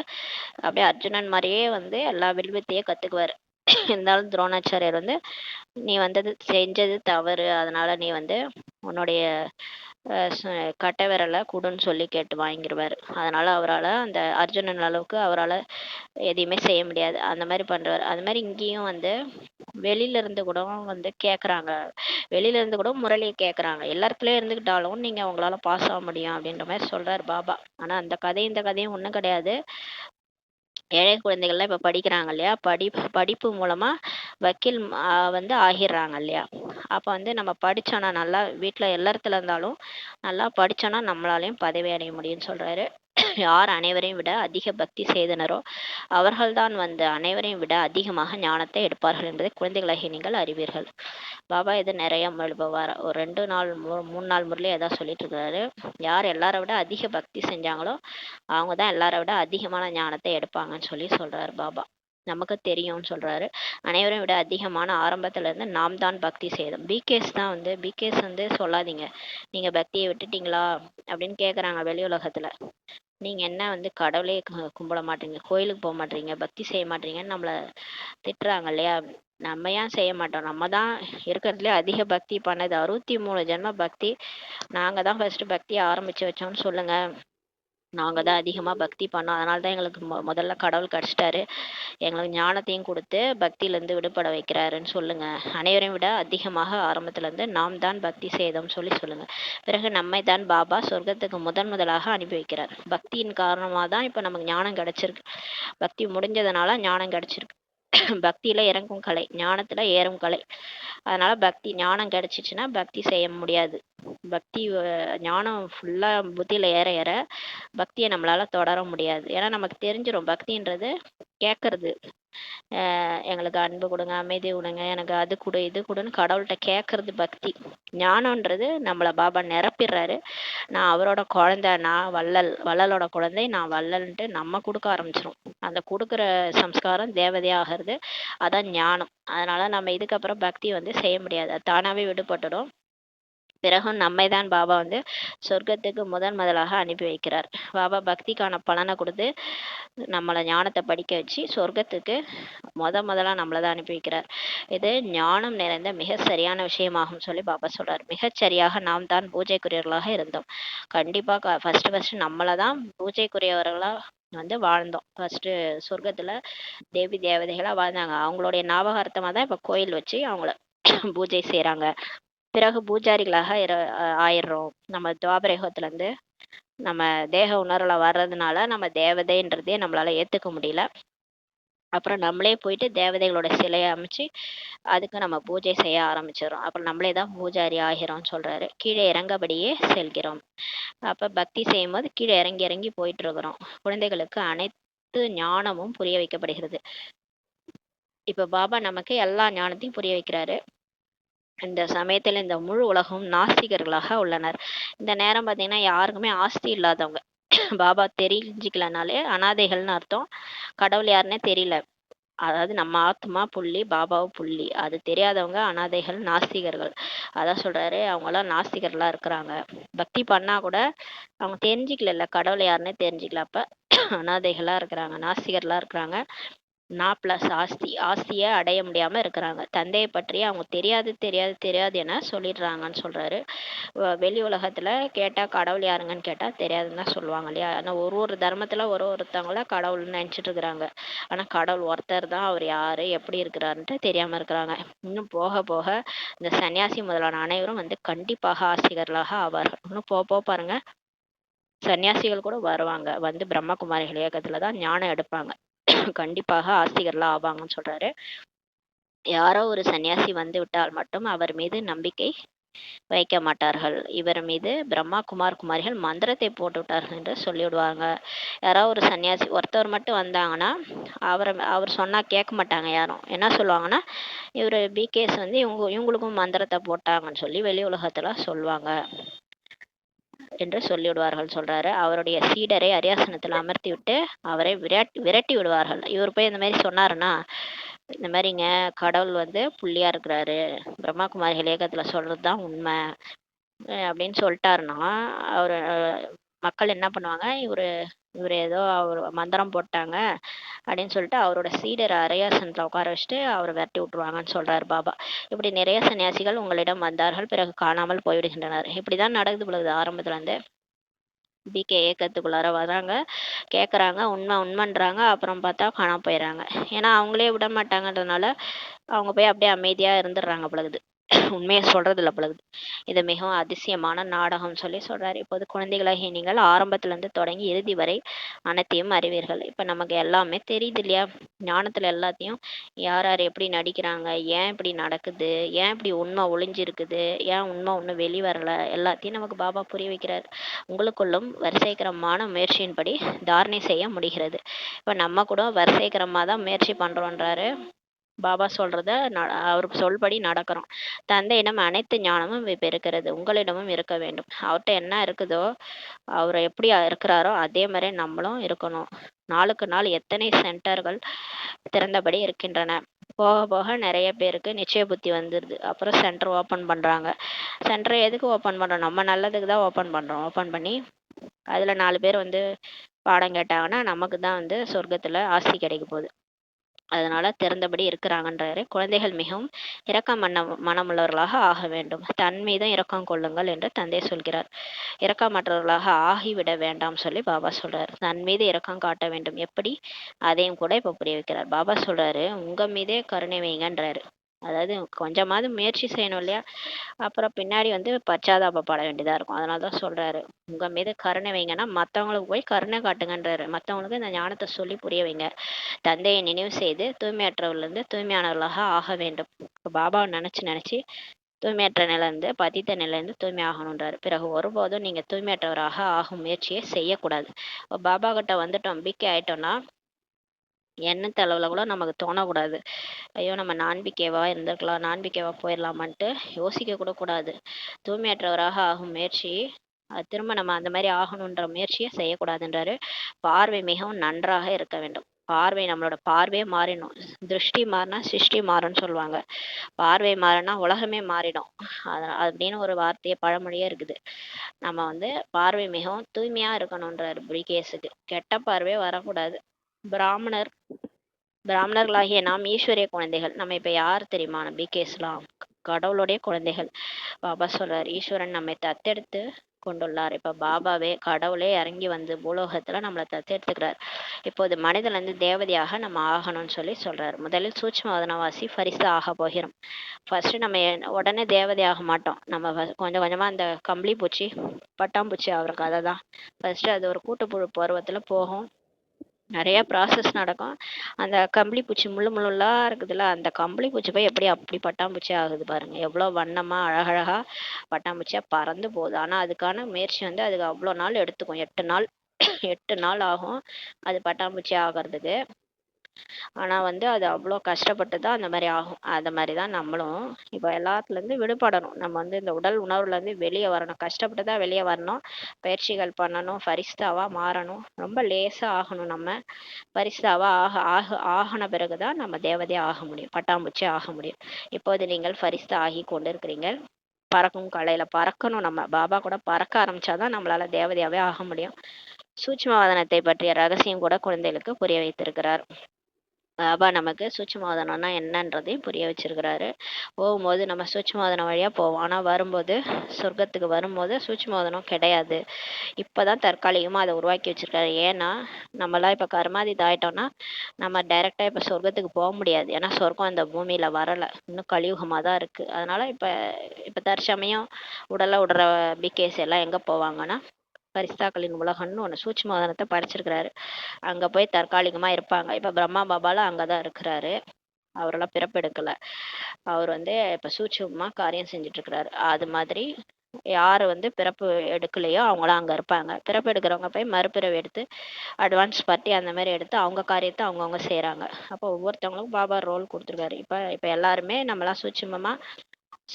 அப்படியே அர்ஜுனன் மாதிரியே வந்து எல்லா வில்வித்தையே கத்துக்குவாரு. இருந்தாலும் துரோணாச்சாரியார் வந்து நீ வந்தது செஞ்சது தவறு, அதனால நீ வந்து உன்னுடைய கட்டை விரலை குடுன்னு சொல்லி கேட்டு வாங்கிடுவார். அதனால அவரால் அந்த அர்ஜுனன் அளவுக்கு அவரால் எதையுமே செய்ய முடியாது. அந்த மாதிரி பண்ணுறாரு. அது மாதிரி இங்கேயும் வந்து வெளியில இருந்து கூட வந்து கேட்குறாங்க, வெளியில இருந்து கூட முரளியை கேட்குறாங்க. எல்லாருக்குள்ளே இருந்துக்கிட்டாலும் நீங்கள் உங்களால் பாஸ் ஆக முடியும் அப்படின்ற மாதிரி சொல்கிறார் பாபா. ஆனால் அந்த கதையும் இந்த கதையும் ஒன்றும் கிடையாது. ஏழை குழந்தைகள்லாம் இப்போ படிக்கிறாங்க இல்லையா, படிப்பு மூலமாக வக்கீல் வந்து ஆகிடுறாங்க இல்லையா. அப்போ வந்து நம்ம படித்தோன்னா, நல்லா வீட்டில் எல்லாத்துல இருந்தாலும் நல்லா படித்தோன்னா நம்மளாலையும் பதவி அடைய முடியும்னு சொல்கிறாரு. யார் அனைவரையும் விட அதிக பக்தி செய்தனரோ அவர்கள்தான் வந்து அனைவரையும் விட அதிகமாக ஞானத்தை எடுப்பார்கள் என்பதை குழந்தைகளாகிய நீங்கள் அறிவீர்கள். பாபா இது நிறைய ஒரு 2 நாள் 3 நாள் முறையிலே எதாவது சொல்லிட்டு இருக்கிறாரு. யார் எல்லாரை விட அதிக பக்தி செஞ்சாங்களோ அவங்க தான் எல்லாரை விட அதிகமான ஞானத்தை எடுப்பாங்கன்னு சொல்லி சொல்றாரு பாபா. நமக்கு தெரியும்னு சொல்றாரு. அனைவரையும் விட அதிகமான ஆரம்பத்துல இருந்து நாம் தான் பக்தி செய்தோம். பிகேஸ் வந்து சொல்லாதீங்க நீங்க பக்தியை விட்டுட்டீங்களா அப்படின்னு கேக்குறாங்க வெளி உலகத்துல. நீங்க என்ன வந்து கடவுளே கும்பிட மாட்டீங்க, கோயிலுக்கு போக மாட்டீங்க, பக்தி செய்ய மாட்டீங்கன்னு நம்மள திட்டுறாங்க இல்லையா. நம்ம ஏன் செய்ய மாட்டோம்? நம்ம தான் இருக்கிறதுலே அதிக பக்தி பண்ணது. 63 ஜென்ம பக்தி நாங்க தான் ஃபர்ஸ்ட் பக்தியை ஆரம்பிச்சு வச்சோம்னு சொல்லுங்க. நாங்கள் தான் அதிகமாக பக்தி பண்ணோம், அதனால தான் எங்களுக்கு முதல்ல கடவுள் கிடச்சிட்டாரு, எங்களுக்கு ஞானத்தையும் கொடுத்து பக்தியிலேருந்து விடுபட வைக்கிறாருன்னு சொல்லுங்கள். அனைவரையும் விட அதிகமாக ஆரம்பத்துலேருந்து நாம் தான் பக்தி செய்தோம்னு சொல்லி சொல்லுங்கள். பிறகு நம்மை தான் பாபா சொர்க்கத்துக்கு முதலாக அனுப்பி வைக்கிறார். பக்தியின் காரணமாக தான் இப்போ நமக்கு ஞானம் கிடச்சிருக்கு. பக்தி முடிஞ்சதுனால ஞானம் கிடச்சிருக்கு. பக்தியில இறங்கும் கலை, ஞானத்துல ஏறும் கலை. அதனால பக்தி ஞானம் கிடைச்சிச்சுன்னா பக்தி செய்ய முடியாது. பக்தி ஞானம் ஃபுல்லா புத்தியில ஏற ஏற பக்தியை நம்மளால தொடர முடியாது. ஏன்னா நமக்கு தெரிஞ்சிடும் பக்தின்றது கேட்கறது. எங்களுக்கு அன்பு கொடுங்க, அமைதி கொடுங்க, எனக்கு அது கொடு இது கொடுன்னு கடவுள்கிட்ட கேட்கறது பக்தி. ஞானம்ன்றது நம்மளை பாபா நிரப்பிடுறாரு. நான் அவரோட குழந்தை, நான் வள்ளலோட குழந்தை, நான் வள்ளல்ன்ட்டு நம்ம கொடுக்க ஆரம்பிச்சிடும். அந்த கொடுக்குற சம்ஸ்காரம் தேவதையாகிறது, அதான் ஞானம். அதனால நம்ம இதுக்கப்புறம் பக்தி வந்து செய்ய முடியாது, அது தானாகவே விடுபட்டுடும். பிறகும் நம்மை தான் பாபா வந்து சொர்க்கத்துக்கு முதலாக அனுப்பி வைக்கிறார். பாபா பக்திக்கான பலனை கொடுத்து நம்மளை ஞானத்தை படிக்க வச்சு சொர்க்கத்துக்கு முதலா நம்மளை தான் அனுப்பி வைக்கிறார். இது ஞானம் நிறைந்த மிக சரியான விஷயமாகும் சொல்லி பாபா சொல்றார். மிகச்சரியாக நாம் தான் பூஜைக்குரியவர்களாக இருந்தோம். கண்டிப்பா ஃபர்ஸ்ட் நம்மளை தான் பூஜைக்குரியவர்களா வந்து வாழ்ந்தோம். ஃபர்ஸ்ட் சொர்க்கத்துல தேவி தேவதைகளா வாழ்ந்தாங்க. அவங்களுடைய ஞாபகார்த்தமா தான் இப்ப கோயில் வச்சு அவங்கள பூஜை செய்யறாங்க. பிறகு பூஜாரிகளாக ஆயிடுறோம். நம்ம துவாபரயுகத்துல இருந்து நம்ம தேக உணர்வுல வர்றதுனால நம்ம தேவதைன்றதே நம்மளால ஏத்துக்க முடியல. அப்புறம் நம்மளே போயிட்டு தேவதைகளோட சிலையை அமைச்சு அதுக்கு நம்ம பூஜை செய்ய ஆரம்பிச்சிடறோம். அப்புறம் நம்மளே தான் பூஜாரி ஆகிறோம்னு சொல்றாரு. கீழே இறங்கபடியே செல்கிறோம். அப்ப பக்தி செய்யும் போது கீழே இறங்கி இறங்கி போயிட்டு இருக்கிறோம். குழந்தைகளுக்கு அனைத்து ஞானமும் புரிய வைக்கப்படுகிறது. இப்ப பாபா நமக்கு எல்லா ஞானத்தையும் புரிய வைக்கிறாரு. இந்த சமயத்தில் இந்த முழு உலகம் நாஸ்திகர்களாக உள்ளனர். இந்த நேரம் பார்த்தீங்கன்னா யாருக்குமே ஆஸ்தி இல்லாதவங்க. பாபா தெரிஞ்சுக்கலனாலே அனாதைகள்னு அர்த்தம். கடவுள் யாருன்னே தெரியல. அதாவது நம்ம ஆத்மா புள்ளி, பாபாவும் புள்ளி. அது தெரியாதவங்க அனாதைகள், நாஸ்திகர்கள். அதான் சொல்றாரு, அவங்களாம் நாஸ்திகர்களா இருக்கிறாங்க. பக்தி பண்ணா கூட அவங்க தெரிஞ்சுக்கல, கடவுள் யாருன்னே தெரிஞ்சுக்கல. அப்ப அனாதைகளா இருக்கிறாங்க, நாஸ்திகர்களா இருக்கிறாங்க. நான் பிளஸ் ஆஸ்தியை அடைய முடியாம இருக்கிறாங்க. தந்தையை பற்றி அவங்க தெரியாது என சொல்லிடுறாங்கன்னு சொல்றாரு. வெளி உலகத்துல கேட்டா கடவுள் யாருங்கன்னு கேட்டா தெரியாதுன்னு தான் சொல்லுவாங்க இல்லையா. ஆனா ஒரு தர்மத்துல ஒருத்தவங்கள கடவுள்னு நினைச்சிட்டு இருக்கிறாங்க. ஆனா கடவுள் ஒருத்தர் தான், அவர் யாரு எப்படி இருக்கிறாருன்ட்டு தெரியாம இருக்கிறாங்க. இன்னும் போக போக இந்த சன்னியாசி முதலான அனைவரும் வந்து கண்டிப்பாக ஆஸ்திகர்களாக ஆவார்கள். இன்னும் போக பாருங்க, சன்னியாசிகள் கூட வருவாங்க, வந்து பிரம்மகுமாரிகள் இயக்கத்துல தான் ஞானம் எடுப்பாங்க. கண்டிப்பாக ஆஸ்திகர்களா ஆவாங்கன்னு சொல்றாரு. யாரோ ஒரு சன்னியாசி வந்து விட்டால் மட்டும் அவர் மீது நம்பிக்கை வைக்க மாட்டார்கள். இவர் மீது பிரம்மா குமாரிகள் மந்திரத்தை போட்டு விட்டார்கள் என்று சொல்லிவிடுவாங்க. யாராவது ஒரு சன்னியாசி ஒருத்தவர் மட்டும் வந்தாங்கன்னா அவர் சொன்னா கேட்க மாட்டாங்க யாரும். என்ன சொல்லுவாங்கன்னா, இவர் பிகேஸ் வந்து இவங்களுக்கும் மந்திரத்தை போட்டாங்கன்னு சொல்லி வெளி உலகத்துல சொல்லுவாங்க என்று சொல்லிவிடுவார்கள் சொல்றாரு. அவருடைய சீடரை அரியாசனத்தில் அமர்த்தி விட்டு அவரை விரட்டி விடுவார்கள். இவர் போய் இந்த மாதிரி சொன்னாருன்னா, இந்த மாதிரிங்க கடவுள் வந்து புள்ளியா இருக்கிறாரு, பிரம்மாகுமாரிகள் இயக்கத்துல சொல்றதுதான் உண்மை அப்படின்னு சொல்லிட்டாருன்னா, அவர் மக்கள் என்ன பண்ணுவாங்க, இவரு ஏதோ ஒரு மந்திரம் போட்டாங்க அப்படின்னு சொல்லிட்டு அவரோட சீடரை அரையாசனத்துல உட்கார வச்சுட்டு அவரை விரட்டி விட்டுருவாங்கன்னு சொல்றாரு பாபா. இப்படி நிறைய சன்னியாசிகள் உங்களிடம் வந்தார்கள், பிறகு காணாமல் போய்விடுகின்றனர். இப்படிதான் நடக்குது பொழுது ஆரம்பத்துல இருந்து. பிகே ஏக்கத்துக்குள்ளார வராங்க, கேட்குறாங்க, உண்மை உண்மைன்றாங்க, அப்புறம் பார்த்தா காணாம போயிடுறாங்க. ஏன்னா அவங்களே விட மாட்டாங்கன்றதுனால அவங்க போய் அப்படியே அமைதியா இருந்துடுறாங்க பொழுது. உண்மையை சொல்றது இல்லை பொழுது. இது மிகவும் அதிசயமான நாடகம் சொல்லி சொல்றாரு. இப்போது குழந்தைகளாகிய நீங்கள் ஆரம்பத்துல இருந்து தொடங்கி இறுதி வரை அனைத்தையும் அறிவீர்கள். இப்ப நமக்கு எல்லாமே தெரியுது இல்லையா? ஞானத்துல எல்லாத்தையும் யார் யார் எப்படி நடிக்கிறாங்க, ஏன் இப்படி நடக்குது, ஏன் இப்படி உண்மை ஒளிஞ்சிருக்குது, ஏன் உண்மை ஒன்றும் வெளிவரல, எல்லாத்தையும் நமக்கு பாபா புரிய வைக்கிறார். உங்களுக்குள்ளும் வரிசைக்கிரமான முயற்சியின்படி தாரணை செய்ய முடிகிறது. இப்ப நம்ம கூட வரிசைக்கிரமா தான் முயற்சி பண்றோன்றாரு. பாபா சொல்றத அவர் சொல்படி நடக்கிறோம். தந்தையிடம் அனைத்து ஞானமும் இப்ப இருக்கிறது, உங்களிடமும் இருக்க வேண்டும். அவர்கிட்ட என்ன இருக்குதோ, அவர் எப்படி இருக்கிறாரோ அதே மாதிரி நம்மளும் இருக்கணும். நாளுக்கு நாள் எத்தனை சென்டர்கள் திறந்தபடி இருக்கின்றன. போக போக நிறைய பேருக்கு நிச்சய புத்தி வந்துடுது. அப்புறம் சென்டர் ஓப்பன் பண்றாங்க. சென்டரை எதுக்கு ஓப்பன் பண்றோம்? நம்ம நல்லதுக்கு தான் ஓப்பன் பண்றோம். ஓப்பன் பண்ணி அதுல 4 பேர் வந்து பாடம் கேட்டாங்கன்னா நமக்கு தான் வந்து சொர்க்கத்துல ஆஸ்தி கிடைக்க போகுது. அதனால திறந்தபடி இருக்கிறாங்கன்றாரு. குழந்தைகள் மிகவும் இரக்கம் மனமுள்ளவர்களாக ஆக வேண்டும். தன் மீதும் இரக்கம் கொள்ளுங்கள் என்று தந்தை சொல்கிறார். இரக்கமற்றவர்களாக ஆகிவிட வேண்டாம் சொல்லி பாபா சொல்றாரு. தன் மீது இரக்கம் காட்ட வேண்டும். எப்படி? அதையும் கூட இப்ப புரிய வைக்கிறார். பாபா சொல்றாரு, உங்க மீதே கருணை வைங்கன்றாரு. அதாவது கொஞ்சமாவது முயற்சி செய்யணும் இல்லையா? அப்புறம் பின்னாடி வந்து பச்சாதாபப்பட வேண்டியதா இருக்கும். அதனாலதான் சொல்றாரு, உங்க மீது கருணை வைங்கன்னா மத்தவங்களுக்கு போய் கருணை காட்டுங்கன்றாரு. மத்தவங்களுக்கு இந்த ஞானத்தை சொல்லி புரிய வைங்க. தந்தையை நினைவு செய்து தூய்மையற்றவர்களிருந்து தூய்மையானவர்களாக ஆக வேண்டும். இப்ப பாபாவை நினைச்சு தூய்மையற்ற நிலையிலிருந்து பதித்த நிலையிலிருந்து தூய்மை ஆகணுன்றாரு. பிறகு ஒருபோதும் நீங்க தூய்மையற்றவராக ஆகும் முயற்சியை செய்யக்கூடாது. பாபா கிட்ட வந்துட்டோம், பிகே ஆயிட்டோம்னா எண்ணத்து அளவுல கூட நமக்கு தோணக்கூடாது, ஐயோ நம்ம நான்பிகேவா இருந்திருக்கலாம், நான்பிகேவா போயிடலாமான்ட்டு யோசிக்க கூட கூடாது. தூய்மையற்றவராக ஆகும் முயற்சி திரும்ப நம்ம அந்த மாதிரி ஆகணுன்ற முயற்சியை செய்யக்கூடாதுன்றாரு. பார்வை மிகவும் நன்றாக இருக்க வேண்டும். பார்வை, நம்மளோட பார்வையே மாறிடும். திருஷ்டி மாறினா சிருஷ்டி மாறும்னு சொல்லுவாங்க. பார்வை மாறினா உலகமே மாறிடும். அப்படின்னு ஒரு வார்த்தையே பழமொழியே இருக்குது. நம்ம வந்து பார்வை மிகவும் தூய்மையா இருக்கணும்ன்றாரு பிரிகேஸுக்கு. கெட்ட பார்வையே வரக்கூடாது. பிராமணர் பிராமணர்களாகிய நாம் ஈஸ்வரிய குழந்தைகள். நம்ம இப்ப யார் தெரியுமா? பிகேஸ்லாம் கடவுளுடைய குழந்தைகள். பாபா சொல்றார், ஈஸ்வரன் நம்மை தத்தெடுத்து கொண்டுள்ளார். இப்ப பாபாவே கடவுளே இறங்கி வந்து பூலோகத்துல நம்மளை தத்தெடுத்துக்கிறார். இப்போது மனிதன்ல இருந்து தேவதையாக நம்ம ஆகணும்னு சொல்லி சொல்றாரு. முதலில் சூட்சும வதனவாசி ஃபரிஸ்தா ஆக போகிறோம். ஃபர்ஸ்ட் நம்ம உடனே தேவதை ஆக மாட்டோம். நம்ம கொஞ்சம் கொஞ்சமா அந்த கம்பளி பூச்சி பட்டாம்பூச்சி ஆகிற கதை தான். ஃபர்ஸ்ட் அது ஒரு கூட்டுப்புழு பருவத்துல போகும், நிறைய ப்ராசஸ் நடக்கும். அந்த கம்பளி பூச்சி முள்ளுலாம் இருக்குதுல்ல, அந்த கம்பளி பூச்சி போய் எப்படி அப்படி பட்டாம்பூச்சி ஆகுது பாருங்க. எவ்வளோ வண்ணமா அழகழகா பட்டாம்பூச்சியா பறந்து போகுது. ஆனா அதுக்கான முயற்சி வந்து அதுக்கு அவ்வளோ நாள் எடுத்துக்கும். 8 நாள் 8 நாள் ஆகும் அது பட்டாம்பூச்சி ஆகிறதுக்கு. ஆனா வந்து அது அவ்வளோ கஷ்டப்பட்டு தான் அந்த மாதிரி ஆகும். அந்த மாதிரி தான் நம்மளும் இப்போ எல்லாத்துலேருந்து விடுபடணும். நம்ம வந்து இந்த உடல் உணர்வுலேருந்து வெளியே வரணும். கஷ்டப்பட்டு தான் வெளியே வரணும். பயிற்சிகள் பண்ணணும், ஃபரிஸ்தாவா மாறணும். ரொம்ப லேசா ஆகணும். நம்ம ஃபரிஸ்தாவா ஆகின பிறகுதான் நம்ம தேவதையா ஆக முடியும், பட்டாம்பூச்சி ஆக முடியும். இப்போது நீங்கள் ஃபரிஸ்தா ஆகி கொண்டிருக்கிறீங்க. பறக்கும் கலையில பறக்கணும். நம்ம பாபா கூட பறக்க ஆரம்பிச்சாதான் நம்மளால தேவதையாவே ஆக முடியும். சூட்சுமவாதனத்தை பற்றிய ரகசியம் கூட குழந்தைகளுக்கு புரிய வைத்திருக்கிறார். பாபா நமக்கு சூட்சுமவாதனம்னா என்னன்றதையும் புரிய வச்சிருக்கிறாரு. போகும்போது நம்ம சூட்சுமவாதனம் வழியா போவோம். ஆனா வரும்போது சொர்க்கத்துக்கு வரும்போது சூட்சுமவாதனம் கிடையாது. இப்பதான் தற்காலிகமா அதை உருவாக்கி வச்சிருக்காரு. ஏன்னா நம்மளாம் இப்ப கர்மாதித் ஆயிட்டோம்னா நம்ம டைரக்டா இப்ப சொர்க்கத்துக்கு போக முடியாது. ஏன்னா சொர்க்கம் அந்த பூமியில வரல, இன்னும் கலியுகமா தான் இருக்கு. அதனால இப்ப இப்ப தற்சமயம் உடலை விடுற பிகேஸ் எல்லாம் எங்க போவாங்கன்னா பரிஸ்தாக்களின் உலகம்னு ஒன்று சூட்சுமவாதனத்தை படைச்சிருக்கிறாரு. அங்க போய் தற்காலிகமா இருப்பாங்க. இப்ப பிரம்மா பாபாலாம் அங்கதான் இருக்கிறாரு. அவரெல்லாம் பிறப்பெடுக்கல. அவர் வந்து இப்ப சூட்சுமமா காரியம் செஞ்சுட்டு இருக்கிறாரு. அது மாதிரி யாரு வந்து பிறப்பு எடுக்கலையோ அவங்களாம் அங்க இருப்பாங்க. பிறப்பு எடுக்கிறவங்க போய் மறுபிறவி எடுத்து அட்வான்ஸ் பார்ட்டி அந்த மாதிரி எடுத்து அவங்க காரியத்தை அவங்கவுங்க செய்றாங்க. அப்போ ஒவ்வொருத்தவங்களுக்கும் பாபா ரோல் கொடுத்துருக்காரு. இப்ப எல்லாருமே நம்மளாம் சூட்சுமமா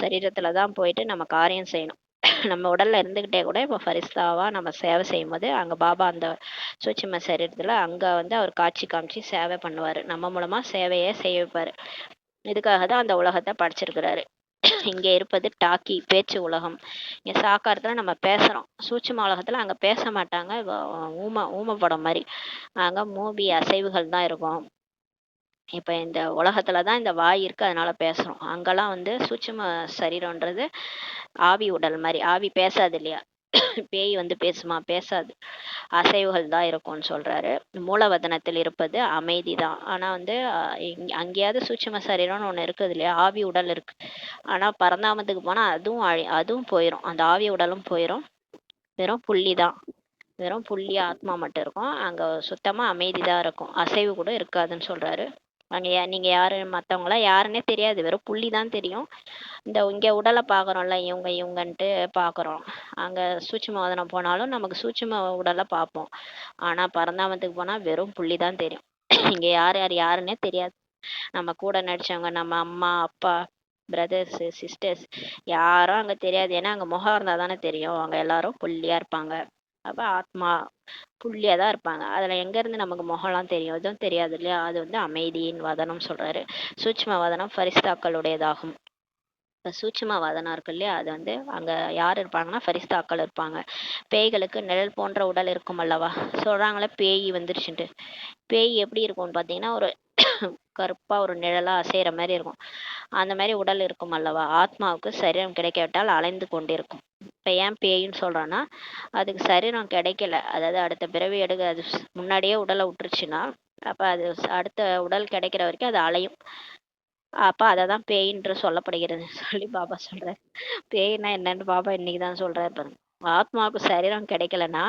சரீரத்துல தான் போயிட்டு நம்ம காரியம் செய்யணும். நம்ம உடல்ல இருந்துகிட்டே கூட இப்போ ஃபரிஸ்தாவா நம்ம சேவை செய்யும் போது அங்க பாபா அந்த சூட்சும சரீரத்துல அங்க வந்து அவர் காட்சி காமிச்சு சேவை பண்ணுவாரு. நம்ம மூலமா சேவையை செய்ய வைப்பாரு. இதுக்காக தான் அந்த உலகத்தை படைச்சிருக்கிறாரு. இங்கே இருப்பது டாக்கி பேச்சு உலகம். இங்கே சாக்காரத்தில் நம்ம பேசுகிறோம், சூட்சும உலகத்தில் அங்கே பேச மாட்டாங்க. ஊமை படம் மாதிரி அங்கே மூவி அசைவுகள் தான் இருக்கும். இப்போ இந்த உலகத்துல தான் இந்த வாய் இருக்கு, அதனால பேசுறோம். அங்கெல்லாம் வந்து சூட்சும சரீரம்ன்றது ஆவி உடல் மாதிரி. ஆவி பேசாது இல்லையா, பேய் வந்து பேசுமா? பேசாது, அசைவுகள் தான் இருக்கும்னு சொல்றாரு. மூலவதனத்தில் இருப்பது அமைதி தான். ஆனா வந்து அங்கேயாவது சூட்சும சரீரம்னு ஒண்ணு இருக்குது இல்லையா, ஆவி உடல் இருக்கு. ஆனா பரந்தாமத்துக்கு போனா அதுவும் போயிடும், அந்த ஆவி உடலும் போயிடும். வெறும் புள்ளி தான், வெறும் புள்ளி ஆத்மா மட்டும் இருக்கும். அங்க சுத்தமா அமைதி தான் இருக்கும், அசைவு கூட இருக்காதுன்னு சொல்றாரு. அங்க நீங்க யாரு, மத்தவங்களா யாருன்னே தெரியாது, வெறும் புள்ளி தான் தெரியும். இந்த இங்க உடலை பாக்குறோம்ல, இவங்கன்ட்டு பாக்குறோம். அங்க சூட்சும வதனம் போனாலும் நமக்கு சூட்சும உடலை பார்ப்போம். ஆனா பரந்தாமத்துக்கு போனா வெறும் புள்ளி தான் தெரியும். இங்க யார் யார் யாருன்னே தெரியாது. நம்ம கூட நடிச்சவங்க, நம்ம அம்மா அப்பா பிரதர்ஸ் சிஸ்டர்ஸ் யாரும் அங்க தெரியாது. ஏன்னா அங்க முகம் இருந்தா தானே தெரியும். அவங்க எல்லாரும் புள்ளியா இருப்பாங்க. அப்ப ஆத்மா புள்ளியா தான் இருப்பாங்க. அதுல எங்க இருந்து நமக்கு முகம்லாம் தெரியும்? எதுவும் தெரியாது இல்லையா. அது வந்து அமைதியின் வதனம் சொல்றாரு. சூட்சும வதனம் ஃபரிஸ்தாக்களுடையதாகும். இப்போ சூட்சும வதனம் இருக்கு இல்லையா, அது வந்து அங்கே யார் இருப்பாங்கன்னா ஃபரிஸ்தாக்கள் இருப்பாங்க. பேய்களுக்கு நிழல் போன்ற உடல் இருக்கும் அல்லவா, சொல்கிறாங்களே பேய் வந்துருச்சுன்ட்டு. பேய் எப்படி இருக்கும்னு பார்த்தீங்கன்னா ஒரு கருப்பாக ஒரு நிழலாக அசைகிற மாதிரி இருக்கும். அந்த மாதிரி உடல் இருக்கும் அல்லவா. ஆத்மாவுக்கு சரீரம் கிடைக்காவிட்டால் அலைந்து கொண்டிருக்கும். இப்போ ஏன் பேயின்னு சொல்கிறோன்னா, அதுக்கு சரீரம் கிடைக்கல, அதாவது அடுத்த பிறவி எடுக்க அது முன்னாடியே உடலை விட்டுருச்சுன்னா, அப்போ அது அடுத்த உடல் கிடைக்கிற வரைக்கும் அது அலையும். அப்போ அதை தான் பேயின்று சொல்லப்படுகிறது சொல்லி பாபா சொல்கிறார். பேய்னா என்னன்னு பாபா இன்னைக்கு தான் சொல்கிறார் பாருங்க. ஆத்மாவுக்கு சரீரம் கிடைக்கலன்னா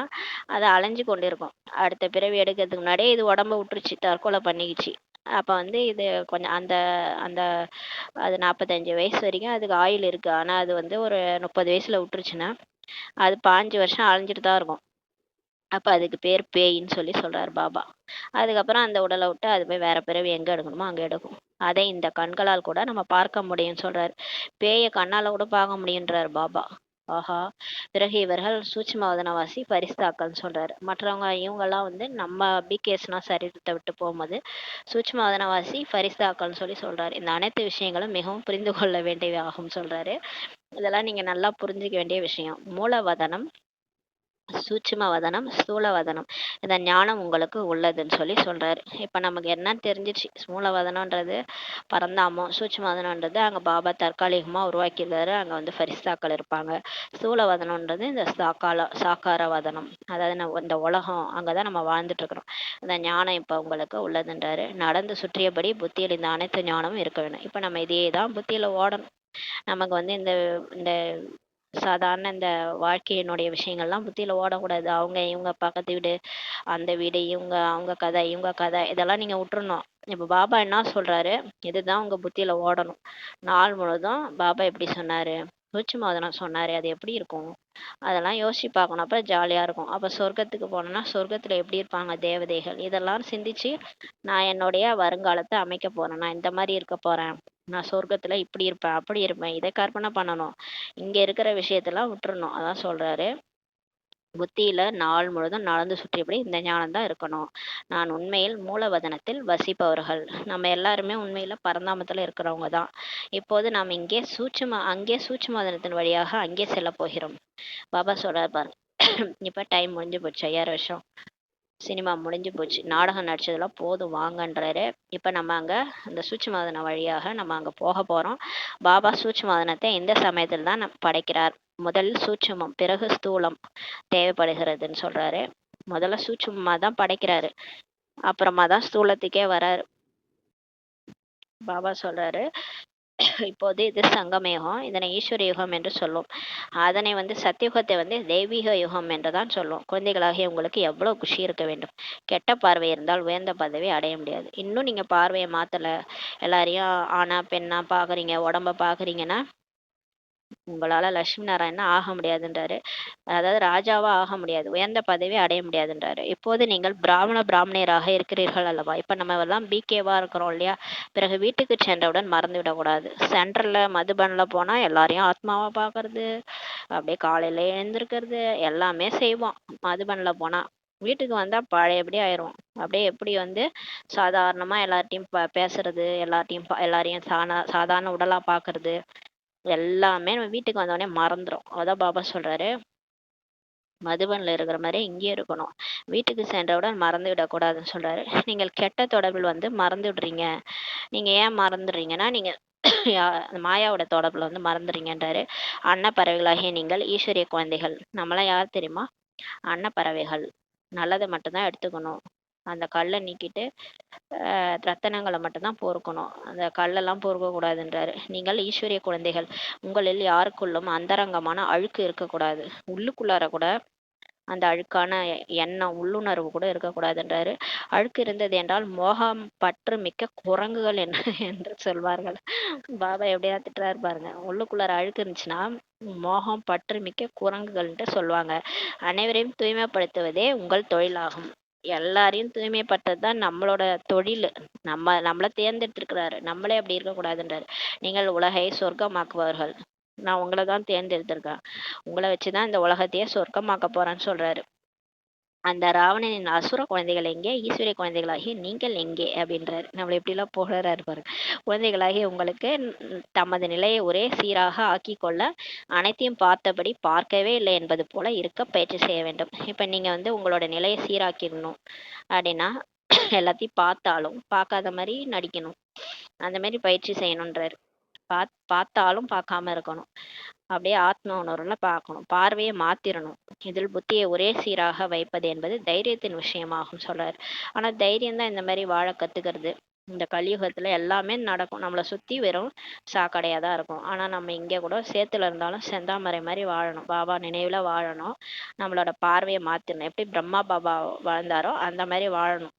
அது அலைஞ்சு கொண்டு இருக்கும். அடுத்த பிறவி எடுக்கிறதுக்கு முன்னாடியே இது உடம்ப விட்டுருச்சு, தற்கொலை பண்ணிக்கிச்சு. அப்போ வந்து இது கொஞ்சம் அந்த அந்த அது 45 வயசு வரைக்கும் அதுக்கு ஆயுள் இருக்குது. ஆனால் அது வந்து ஒரு 30 வயசில் விட்டுருச்சுன்னா அது 5 வருஷம் அலைஞ்சிட்டு தான் இருக்கும். அப்போ அதுக்கு பேர் பேயின்னு சொல்லி சொல்கிறார் பாபா. அதுக்கப்புறம் அந்த உடலை விட்டு அது போய் வேற பிறவி எங்கே எடுக்கணுமோ அங்கே எடுக்கும். அதை இந்த கண்களால் கூட நம்ம பார்க்க முடியும்னு சொல்றாரு. பேயை கண்ணால் கூட பார்க்க முடியுன்றார் பாபா. ஆஹா. பிறகு இவர்கள் சூட்சும வதனவாசி பரிஸ்தாக்கள்னு சொல்றாரு. மற்றவங்க இவங்கெல்லாம் வந்து நம்ம பிகேஸ்னா சரீரத்தை விட்டு போகும்போது சூட்சும வதனவாசி பரிஸ்தாக்கள்னு சொல்லி சொல்றாரு. இந்த அனைத்து விஷயங்களும் மிகவும் புரிந்து கொள்ள வேண்டியவை ஆகும் சொல்றாரு. இதெல்லாம் நீங்க நல்லா புரிஞ்சுக்க வேண்டிய விஷயம். மூலவதனம், சூட்சும வதனம், ஸ்தூல வதனம், இந்த ஞானம் உங்களுக்கு உள்ளதுன்னு சொல்லி சொல்றாரு. இப்ப நமக்கு என்ன தெரிஞ்சிச்சு, மூலவதனன்றது பரந்தாமம், சூட்சும வதனன்றது அங்க பாபா தற்காலிகமா உருவாக்கியிருக்காரு, அங்க வந்து ஃபரிஸ்தாக்கள் இருப்பாங்க. ஸ்தூல வதனன்றது இந்த சாக்கார வதனம், அதாவது இந்த உலகம் அங்கதான் நம்ம வாழ்ந்துட்டு இருக்கிறோம். இந்த ஞானம் இப்ப உங்களுக்கு உள்ளதுன்றாரு. நடந்து சுற்றியபடி புத்தியில் இந்த அனைத்து ஞானமும் இருக்க வேண்டும். இப்ப நம்ம இதே தான் புத்தியில ஓடணும். நமக்கு வந்து இந்த இந்த சாதாரண இந்த வாழ்க்கையினுடைய விஷயங்கள்லாம் புத்தியில ஓடக்கூடாது. அவங்க இவங்க பக்கத்து வீடு, அந்த வீடு, அவங்க கதை, இவங்க கதை, இதெல்லாம் நீங்க விட்டுறணும். இப்ப பாபா என்ன சொல்றாரு, இதுதான் உங்க புத்தியில ஓடணும். நாள் முழுதும் பாபா எப்படி சொன்னாரு, சூட்சுமவதனம் சொன்னாரு, அது எப்படி இருக்கும் அதெல்லாம் யோசிச்சு பார்க்கணும். அப்ப ஜாலியா இருக்கும். அப்ப சொர்க்கத்துக்கு போனோம்னா சொர்க்கத்துல எப்படி இருப்பாங்க தேவதைகள், இதெல்லாம் சிந்திச்சு நான் என்னுடைய வருங்காலத்தை அமைக்க போறேன், நான் இந்த மாதிரி இருக்க போறேன், நான் சொர்க்கத்துல இப்படி இருப்பேன் அப்படி இருப்பேன், இதை கற்பனை பண்ணணும். இங்க இருக்கிற விஷயத்தெல்லாம் விட்டுறணும். அதான் சொல்றாரு, புத்தியில நாள் முழுதும் நடந்து சுற்றியபடி இந்த ஞானம் தான் இருக்கணும். நான் உண்மையில் மூலவதனத்தில் வசிப்பவர்கள், நம்ம எல்லாருமே உண்மையில பரந்தாமத்துல இருக்கிறவங்க தான். இப்போது நாம் அங்கே சூட்சும வதனத்தின் வழியாக அங்கே செல்ல போகிறோம். பாபா சொல்றாரு பாருங்க. இப்ப டைம் முடிஞ்சு போச்சு, 5000 வருஷம் சினிமா முடிஞ்சு போச்சு, நாடகம் நடிச்சதெல்லாம் போதும் வாங்கன்றாரு. இப்ப நம்ம அங்க அந்த சூட்சுமவதன வழியாக நம்ம அங்க போக போறோம். பாபா சூட்சுமவதனத்தை இந்த சமயத்தில் தான் படைக்கிறார். முதலில் சூட்சுமம் பிறகு ஸ்தூலம் தேவைப்படுகிறதுன்னு சொல்றாரு. முதல்ல சூட்சுமமா தான் படைக்கிறாரு, அப்புறமா தான் ஸ்தூலத்துக்கே வராரு. பாபா சொல்றாரு, இப்போது இது சங்கம யுகம், இதனை ஈஸ்வர யுகம் என்று சொல்லும். அதனை வந்து சத்தியுகத்தை வந்து தெய்வீக யுகம் என்றுதான் சொல்லும். குழந்தைகளாகிய உங்களுக்கு எவ்வளவு குஷி இருக்க வேண்டும். கெட்ட பார்வை இருந்தால் உயர்ந்த பதவி அடைய முடியாது. இன்னும் நீங்க பார்வையை மாத்தல, எல்லாரையும் ஆணா பெண்ணா பாக்குறீங்க, உடம்ப பாக்குறீங்கன்னா உங்களால லட்சுமி நாராயணா ஆக முடியாதுன்றாரு. அதாவது ராஜாவா ஆக முடியாது, உயர்ந்த பதவி அடைய முடியாதுன்றாரு. இப்போது நீங்கள் பிராமணியராக இருக்கிறீர்கள் அல்லவா. இப்ப நம்ம எல்லாம் பிகேவா இருக்கிறோம் இல்லையா. பிறகு வீட்டுக்கு சென்றவுடன் மறந்து விடக்கூடாது. சென்ட்ரல்ல மதுபன்ல போனா எல்லாரையும் ஆத்மாவா பாக்குறது, அப்படியே காலையில எழுந்திருக்கிறது எல்லாமே செய்வோம். மதுபன்ல போனா வீட்டுக்கு வந்தா பழையபடி ஆயிரும். அப்படியே எப்படி வந்து சாதாரணமா எல்லார்ட்டையும் பேசுறது, எல்லாரையும் சாதாரண உடலா பாக்குறது, எல்லாமே நம்ம வீட்டுக்கு வந்தோடனே மறந்துடும். அதான் பாபா சொல்றாரு, மதுபன்ல இருக்கிற மாதிரி இங்கேயும் இருக்கணும். வீட்டுக்கு சென்றவுடன் மறந்து விடக்கூடாதுன்னு சொல்றாரு. நீங்கள் கெட்ட தொடர்பில் வந்து மறந்து விடுறீங்க. நீங்க ஏன் மறந்துடுறீங்கன்னா, நீங்க மாயாவோட தொடர்புல வந்து மறந்துடுறீங்கன்றாரு. அன்னப்பறவைகளாகிய நீங்கள் ஈஸ்வரிய குழந்தைகள். நம்மளாம் யார் தெரியுமா? அன்னப்பறவைகள். நல்லதை மட்டும்தான் எடுத்துக்கணும். அந்த கல்லை நீக்கிட்டு ரத்தனங்களை மட்டும்தான் பொறுக்கணும். அந்த கல்லெல்லாம் பொறுக்கக்கூடாதுன்றாரு. நீங்கள் ஈஸ்வரிய குழந்தைகள். உங்களில் யாருக்குள்ளும் அந்தரங்கமான அழுக்கு இருக்கக்கூடாது. உள்ளுக்குள்ளார கூட அந்த அழுக்கான எண்ணம், உள்ளுணர்வு கூட இருக்கக்கூடாதுன்றாரு. அழுக்கு இருந்தது என்றால் மோகம் பற்று மிக்க குரங்குகள் என்று சொல்வார்கள். பாபா எப்படியா திட்டுறாரு பாருங்க. உள்ளுக்குள்ளார அழுக்கு இருந்துச்சுன்னா மோகம் பற்று மிக்க குரங்குகள்ன்ட்டு சொல்லுவாங்க. அனைவரையும் தூய்மைப்படுத்துவதே உங்கள் தொழிலாகும். எல்லாரையும் தூய்மைப்படுத்துறது தான் நம்மளோட தொழில். நம்மளை தேர்ந்தெடுத்திருக்கிறாரு. நம்மளே அப்படி இருக்கக்கூடாதுன்றாரு. நீங்கள் உலகை சொர்க்கமாக்குபவர்கள். நான் உங்களை தான் தேர்ந்தெடுத்திருக்கேன். உங்களை வச்சுதான் இந்த உலகத்தையே சொர்க்கமாக்க போறேன்னு சொல்றாரு. அந்த ராவணனின் அசுர குழந்தைகள் எங்கே? ஈஸ்வரிய குழந்தைகளாகிய நீங்கள் எங்கே? அப்படின்றாரு. நம்மளை எப்படிலாம் புகழறாரு பாருங்க. குழந்தைகளாகிய உங்களுக்கு தமது நிலையை ஒரே சீராக ஆக்கி கொள்ள அனைத்தையும் பார்த்தபடி பார்க்கவே இல்லை என்பது போல இருக்க பயிற்சி செய்ய வேண்டும். இப்ப நீங்க வந்து உங்களோட நிலையை சீராக்கிடணும் அப்படின்னா எல்லாத்தையும் பார்த்தாலும் பார்க்காத மாதிரி நடிக்கணும். அந்த மாதிரி பயிற்சி செய்யணுன்றாரு. பார்த்தாலும் பார்க்காம இருக்கணும். அப்படியே ஆத்ம உணர்வுல பார்க்கணும். பார்வையை மாத்திரணும். இதில் புத்தியை ஒரே சீராக வைப்பது என்பது தைரியத்தின் விஷயமாகும் சொல்றாரு. ஆனா தைரியம் தான் இந்த மாதிரி வாழ கத்துக்கிறது. இந்த கலியுகத்துல எல்லாமே நடக்கும். நம்மளை சுத்தி வெறும் சாக்கடையா தான் இருக்கும். ஆனா நம்ம இங்க கூட சேத்துல இருந்தாலும் செந்தாமரை மாதிரி வாழணும். பாபா நினைவுல வாழணும். நம்மளோட பார்வையை மாத்திரணும். எப்படி பிரம்மா பாபா வாழ்ந்தாரோ அந்த மாதிரி வாழணும்.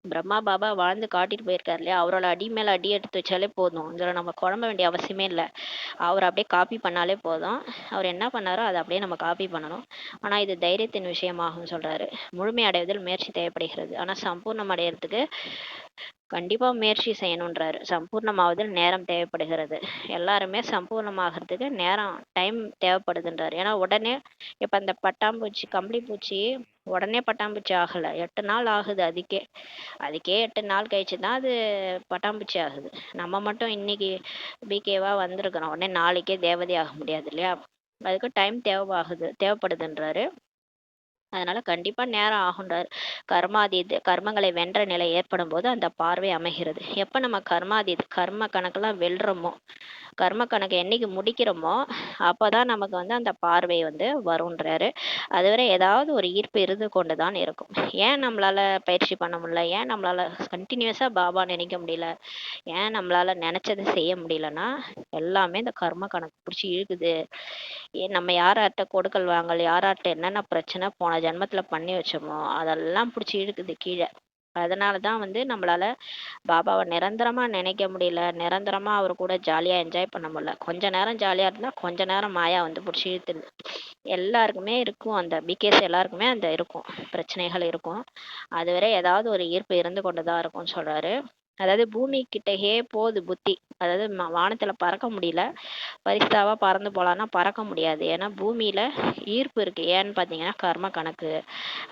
பிரம்மா பாபா வாழ்ந்து காட்டிட்டு போயிருக்காரு இல்லையா? அவரோட அடி மேல அடி எடுத்து வச்சாலே போதும். இதுல நம்ம குழம்ப வேண்டிய அவசியமே இல்லை. அவர் அப்படியே காப்பி பண்ணாலே போதும். அவர் என்ன பண்ணாரோ அதை அப்படியே நம்ம காப்பி பண்ணணும். ஆனா இது தைரியத்தின் விஷயமாகும் சொல்றாரு. முழுமை அடைவதில் முயற்சி தேவைப்படுகிறது. ஆனா சம்பூர்ணம் அடையிறதுக்கு கண்டிப்பா முயற்சி செய்யணுன்றாரு. சம்பூர்ணமாவதில் நேரம் தேவைப்படுகிறது. எல்லாருமே சம்பூர்ணமாகறதுக்கு நேரம் டைம் தேவைப்படுதுன்றாரு. ஏன்னா உடனே இப்ப அந்த பட்டாம்பூச்சி கம்பளி பூச்சி உடனே பட்டாம்பூச்சி ஆகல. 8 நாள் ஆகுது. அதுக்கே 8 நாள் கழிச்சு தான் அது பட்டாம்பூச்சி ஆகுது. நம்ம மட்டும் இன்னைக்கு பிகேவா வந்திருக்கிறோம். உடனே நாளைக்கே தேவதை ஆக முடியாது இல்லையா? அதுக்கு டைம் தேவைப்படுதுன்றாரு. அதனால கண்டிப்பா நேரம் ஆகுன்றாரு. கர்மங்களை வென்ற நிலை ஏற்படும் போது அந்த பார்வை அமைகிறது. எப்ப நம்ம கர்ம கணக்கெல்லாம் வெல்றோமோ, கர்ம கணக்கு என்னைக்கு முடிக்கிறோமோ அப்பதான் நமக்கு வந்து அந்த பார்வை வந்து வருன்றாரு. அதுவரை ஏதாவது ஒரு ஈர்ப்பு இருந்து கொண்டுதான் இருக்கும். ஏன் நம்மளால பயிற்சி பண்ண முடியல? ஏன் நம்மளால கண்டினியூஸா பாபா நினைக்க முடியல? ஏன் நம்மளால நினைச்சதை செய்ய முடியலன்னா எல்லாமே இந்த கர்ம கணக்கு பிடிச்சி இழுக்குது. நம்ம யாராட்ட கொடுக்கல் வாங்கல், யாராட்ட என்னென்ன பிரச்சனை போன ஜென்மத்துல பண்ணி வச்சோமோ அதெல்லாம் பிடிச்சி இழுக்குது கீழே. அதனாலதான் வந்து நம்மளால பாபாவை நிரந்தரமா நினைக்க முடியல. நிரந்தரமா அவர் கூட ஜாலியா என்ஜாய் பண்ண முடியல. கொஞ்ச நேரம் ஜாலியா இருந்தா கொஞ்ச நேரம் மாயா வந்து பிடிச்சி இழுத்துது. எல்லாருக்குமே இருக்கும். அந்த பிகேஸ் எல்லாருக்குமே அந்த இருக்கும். பிரச்சனைகள் இருக்கும். அதுவரை ஏதாவது ஒரு ஈர்ப்பு இருந்து கொண்டுதான் இருக்கும்னு சொல்றாரு. அதாவது பூமி கிட்டயே போகுது புத்தி. அதாவது வானத்துல பறக்க முடியல. பரிசாவா பறந்து போலான்னா பறக்க முடியாது. ஏன்னா பூமியில ஈர்ப்பு இருக்கு. ஏன்னு பாத்தீங்கன்னா கர்ம கணக்கு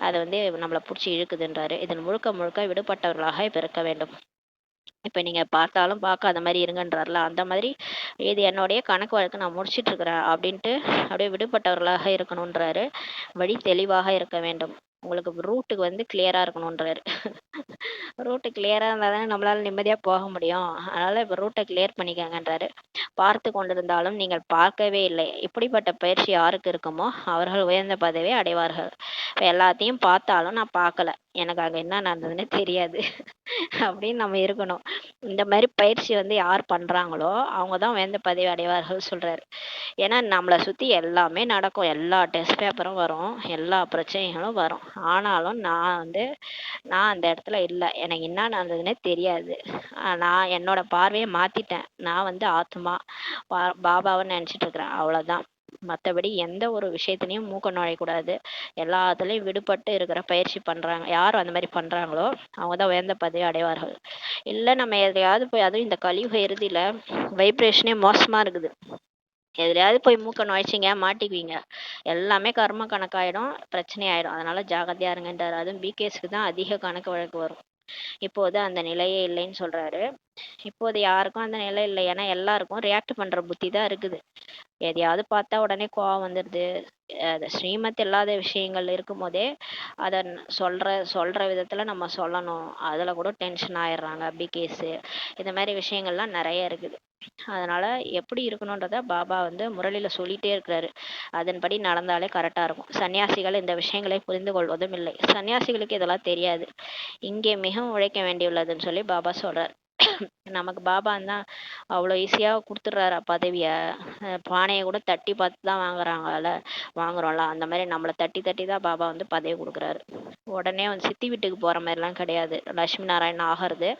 அது வந்து நம்மளை பிடிச்சி இழுக்குதுன்றாரு. இதன் முழுக்க முழுக்க விடுபட்டவர்களாக இப்ப இருக்க வேண்டும். இப்ப நீங்க பார்த்தாலும் பார்க்காத மாதிரி இருங்கன்றார்ல, அந்த மாதிரி இது என்னுடைய கணக்கு வழக்கு நான் முடிச்சிட்டு இருக்கிறேன் அப்படின்ட்டு அப்படியே விடுபட்டவர்களாக இருக்கணும்ன்றாரு. வழி தெளிவாக இருக்க வேண்டும். உங்களுக்கு ரூட்டுக்கு வந்து கிளியரா இருக்கணும்ன்றாரு. ரூட்டு கிளியரா இருந்தா தானே நம்மளால நிம்மதியா போக முடியும். அதனால இப்ப ரூட்டை கிளியர் பண்ணிக்கங்கன்றாரு. பார்த்து கொண்டிருந்தாலும் நீங்கள் பார்க்கவே இல்லை. இப்படிப்பட்ட பயிற்சி யாருக்கு இருக்குமோ அவர்கள் உயர்ந்த பதவியை அடைவார்கள். இப்ப எல்லாத்தையும் பார்த்தாலும் நான் பார்க்கல, எனக்கு அங்க என்ன நடந்ததுன்னு தெரியாது அப்படின்னு நம்ம இருக்கணும். இந்த மாதிரி பயிற்சி வந்து யார் பண்றாங்களோ அவங்கதான் உயர்ந்த பதவி அடைவார்கள் சொல்றாரு. ஏன்னா நம்மளை சுத்தி எல்லாமே நடக்கும். எல்லா டெஸ்ட் பேப்பரும் வரும். எல்லா பிரச்சனைகளும் வரும். ஆனாலும் நான் அந்த இடத்துல இல்லை. எனக்கு என்ன நடந்ததுன்னே தெரியாது. நான் என்னோட பார்வையை மாத்திட்டேன். நான் வந்து ஆத்மா பாபாவை நினைச்சிட்டு இருக்கிறேன். அவ்வளவுதான். மற்றபடி எந்த ஒரு விஷயத்துலையும் மூக்க நுழையக்கூடாது. எல்லாத்துலயும் விடுபட்டு இருக்கிற பயிற்சி பண்றாங்க. யார் அந்த மாதிரி பண்றாங்களோ அவங்கதான் உயர்ந்த பதவி அடைவார்கள். இல்ல நம்ம எதையாவது போய், அதுவும் இந்த கலியுக இறுதியில வைப்ரேஷனே மோசமா இருக்குது. எதுலையாவது போய் மூக்க நுழைச்சிங்க மாட்டிக்குவீங்க. எல்லாமே கர்ம கணக்காயிடும், பிரச்சனை ஆயிடும். அதனால ஜாகிரதையா இருங்கன்றாரு. அதுவும் பிகேஸ்க்கு தான் அதிக கணக்கு வழக்கு வரும். இப்போது அந்த நிலையே இல்லைன்னு சொல்றாரு. இப்போது யாருக்கும் அந்த நிலை இல்லை. ஏன்னா எல்லாருக்கும் ரியாக்ட் பண்ற புத்தி தான் இருக்குது. எதையாவது பார்த்தா உடனே கோவம் வந்துடுது. அது ஸ்ரீமத் இல்லாத விஷயங்கள் இருக்கும்போதே அதை சொல்ற சொல்ற விதத்துல நம்ம சொல்லணும். அதுல கூட டென்ஷன் ஆயிடுறாங்க. கேஸு இந்த மாதிரி விஷயங்கள்லாம் நிறைய இருக்குது. அதனால எப்படி இருக்கணுன்றத பாபா வந்து முரளியில சொல்லிட்டே இருக்கிறாரு. அதன்படி நடந்தாலே கரெக்டா இருக்கும். சன்னியாசிகள் இந்த விஷயங்களை புரிந்து கொள்வதும் இல்லை. சன்னியாசிகளுக்கு இதெல்லாம் தெரியாது. இங்கே மிகவும் உழைக்க வேண்டியுள்ளதுன்னு சொல்லி பாபா சொல்றார். நமக்கு பாபா தான் அவ்வளோ ஈஸியா கொடுத்துட்றாரு பதவிய. பானையை கூட தட்டி பார்த்து தான் வாங்குறாங்கல்ல, வாங்குறோம்ல, அந்த மாதிரி நம்மளை தட்டி தட்டி தான் பாபா வந்து பதவி கொடுக்குறாரு. உடனே வந்து சித்தி வீட்டுக்கு போற மாதிரிலாம் கிடையாது. லட்சுமி நாராயணன் ஆகிறது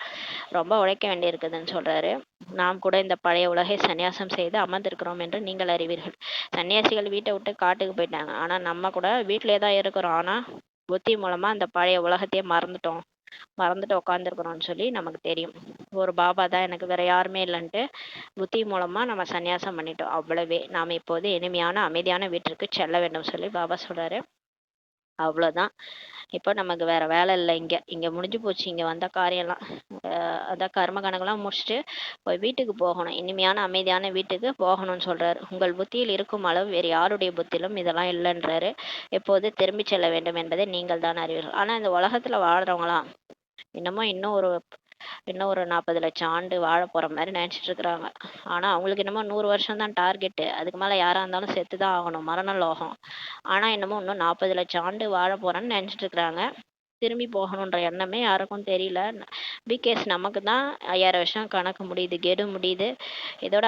ரொம்ப உழைக்க வேண்டியிருக்குதுன்னு சொல்றாரு. நாம் கூட இந்த பழைய உலகை சன்னியாசம் செய்து அமர்ந்திருக்கிறோம் என்று நீங்கள் அறிவீர்கள். சன்னியாசிகள் வீட்டை விட்டு காட்டுக்கு போயிட்டாங்க. ஆனா நம்ம கூட வீட்டிலே தான் இருக்கிறோம். ஆனா புத்தி மூலமா அந்த பழைய உலகத்தையே மறந்துட்டு உட்காந்துருக்குறோம்னு சொல்லி நமக்கு தெரியும். ஒரு பாபா தான் எனக்கு, வேற யாருமே இல்லைன்ட்டு புத்தி மூலமா நம்ம சந்நியாசம் பண்ணிட்டோம். அவ்வளவே. நாம இப்போது இனிமையான அமைதியான வீட்டிற்கு செல்ல வேண்டும் சொல்லி பாபா சொல்றாரு. அவ்வளவுதான். இப்போ நமக்கு வேற வேலை இல்லை. இங்க இங்க முடிஞ்சு போச்சு. இங்க வந்த காரியம்லாம் அதான் கர்ம கணக்கெல்லாம் முடிச்சுட்டு போய் வீட்டுக்கு போகணும். இனிமையான அமைதியான வீட்டுக்கு போகணும்னு சொல்றாரு. உங்கள் புத்தியில் இருக்கும் அளவு வேறு யாருடைய புத்தியிலும் இதெல்லாம் இல்லைன்றாரு. எப்போது திரும்பி செல்ல வேண்டும் என்பதை நீங்கள் தான் அறிவீர்கள். ஆனா இந்த உலகத்துல வாழ்றவங்களாம் இன்னும் ஒரு 40 லட்சம் ஆண்டு வாழ போற மாதிரி நினைச்சிட்டு இருக்கிறாங்க. ஆனா அவங்களுக்கு என்னமோ 100 வருஷம் தான் டார்கெட்டு. அதுக்கு மேல யாரா இருந்தாலும் செத்துதான் ஆகணும், மரண லோகம். ஆனா என்னமோ இன்னும் 40 லட்சம் ஆண்டு வாழ போறேன்னு நினைச்சிட்டு இருக்கிறாங்க. திரும்பி போகணுன்ற எண்ணமே யாருக்கும் தெரியல. பிகேஸ் நமக்கு தான் 5000 வருஷம் கணக்கு முடியுது, கெடு முடியுது. இதோட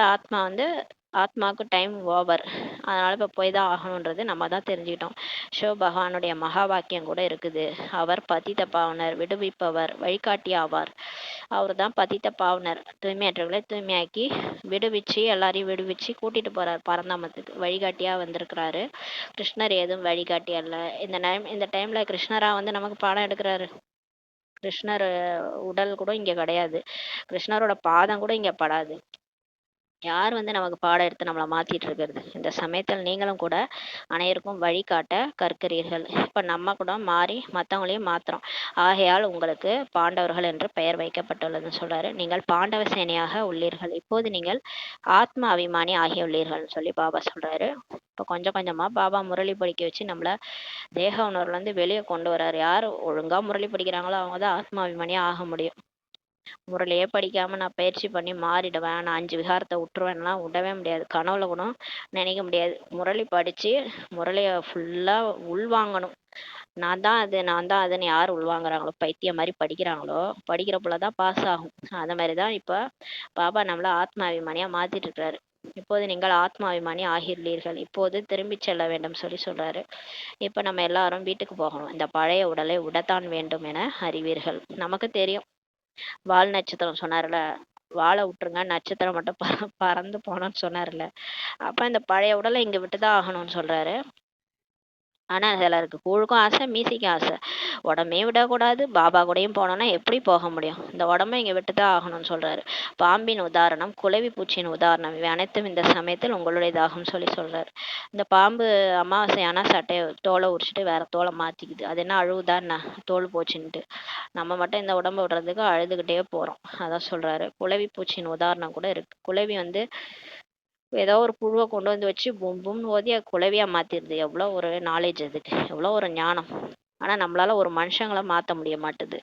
ஆத்மாவுக்கு டைம் ஓவர். அதனால இப்போ போய் தான் ஆகணுன்றது நம்ம தான் தெரிஞ்சுக்கிட்டோம். ஷோ பகவானுடைய மகா வாக்கியம் கூட இருக்குது. அவர் பதித்த பாவனர், விடுவிப்பவர், வழிகாட்டி ஆவார். அவர் தான் பதித்த பாவனர், தூய்மையற்றவர்களை தூய்மையாக்கி விடுவிச்சு எல்லாரையும் விடுவிச்சு கூட்டிட்டு போறார் பரந்தாமத்துக்கு. வழிகாட்டியா வந்திருக்கிறாரு. கிருஷ்ணர் ஏதும் வழிகாட்டி அல்ல. இந்த டைம்ல கிருஷ்ணரா வந்து நமக்கு பாடம் எடுக்கிறாரு. கிருஷ்ணர் உடல் கூட இங்க கிடையாது. கிருஷ்ணரோட பாதம் கூட இங்க படாது. யார் வந்து நமக்கு பாடம் எடுத்து நம்மளை மாத்திட்டு இருக்கிறது? இந்த சமயத்தில் நீங்களும் கூட அனைவருக்கும் வழிகாட்ட கற்கிறீர்கள். இப்ப நம்ம கூட மாறி மற்றவங்களையும் மாத்துறோம். ஆகையால் உங்களுக்கு பாண்டவர்கள் என்று பெயர் வைக்கப்பட்டுள்ளதுன்னு சொல்றாரு. நீங்கள் பாண்டவ சேனையாக உள்ளீர்கள். இப்போது நீங்கள் ஆத்ம அபிமானி ஆகியுள்ளீர்கள் சொல்லி பாபா சொல்றாரு. இப்போ கொஞ்சம் கொஞ்சமா பாபா முரளி படிக்க வச்சு நம்மள தேக உணர்வுல இருந்து வெளியே கொண்டு வர்றாரு. யார் ஒழுங்கா முரளி படிக்கிறாங்களோ அவங்க தான் ஆத்ம அபிமானியா ஆக முடியும். முரளியே படிக்காம நான் பயிற்சி பண்ணி மாறிடுவேன், நான் 5 விகாரத்தை விட்டுருவேன்லாம் விடவே முடியாது. கனவுல கூட நினைக்க முடியாது. முரளி படிச்சு முரளிய ஃபுல்லா உள்வாங்கணும். நான் தான் அதுன்னு யார் உள்வாங்குறாங்களோ, பைத்தியம் மாதிரி படிக்கிறாங்களோ, படிக்கிறப்பலதான் பாஸ் ஆகும். அந்த மாதிரிதான் இப்ப பாபா நம்மள ஆத்மாபிமானியா மாத்திட்டு இருக்கிறாரு. இப்போது நீங்கள் ஆத்மாபிமானி ஆகியுள்ளீர்கள். இப்போது திரும்பி செல்ல வேண்டும் சொல்லி சொல்றாரு. இப்ப நம்ம எல்லாரும் வீட்டுக்கு போகணும். இந்த பழைய உடலை உடத்தான் வேண்டும் என அறிவீர்கள். நமக்கு தெரியும். வால் நட்சத்திரம் சொன்னார்ல, வாழை விட்டுருங்க, நட்சத்திரம் மட்டும் பறந்து போனோம்னு சொன்னார்ல. அப்ப இந்த பழைய உடலை இங்க விட்டுதான் ஆகணும்னு சொல்றாரு. ஆனா சிலருக்கு கூழுக்கும் ஆசை, மீசைக்கும் ஆசை. உடம்பே விடக்கூடாது, பாபா கூடயும் போனோம்னா எப்படி போக முடியும்? இந்த உடம்ப இங்க விட்டுதான் ஆகணும்னு சொல்றாரு. பாம்பின் உதாரணம், குளவி பூச்சியின் உதாரணம், இவை அனைத்தும் இந்த சமயத்தில் உங்களுடையதாகும் சொல்லி சொல்றாரு. இந்த பாம்பு அமாவாசை ஆனா சட்டையை தோலை உரிச்சிட்டு வேற தோலை மாத்திக்குது. அது என்ன அழுவுதா என்ன, தோல் போச்சுன்ட்டு? நம்ம மட்டும் இந்த உடம்ப விடுறதுக்கு அழுதுகிட்டே போறோம். அதான் சொல்றாரு. குளவி பூச்சியின் உதாரணம் கூட இருக்கு. குளவி வந்து ஏதோ ஒரு புழுவை கொண்டு வந்து வச்சு பூம் பூம்னு ஓதி குளவியா மாத்திருது. எவ்வளவு ஒரு நாலேஜ் அதுக்கு, எவ்வளவு ஒரு ஞானம். ஆனா நம்மளால ஒரு மனுஷங்களை மாத்த முடிய மாட்டுது.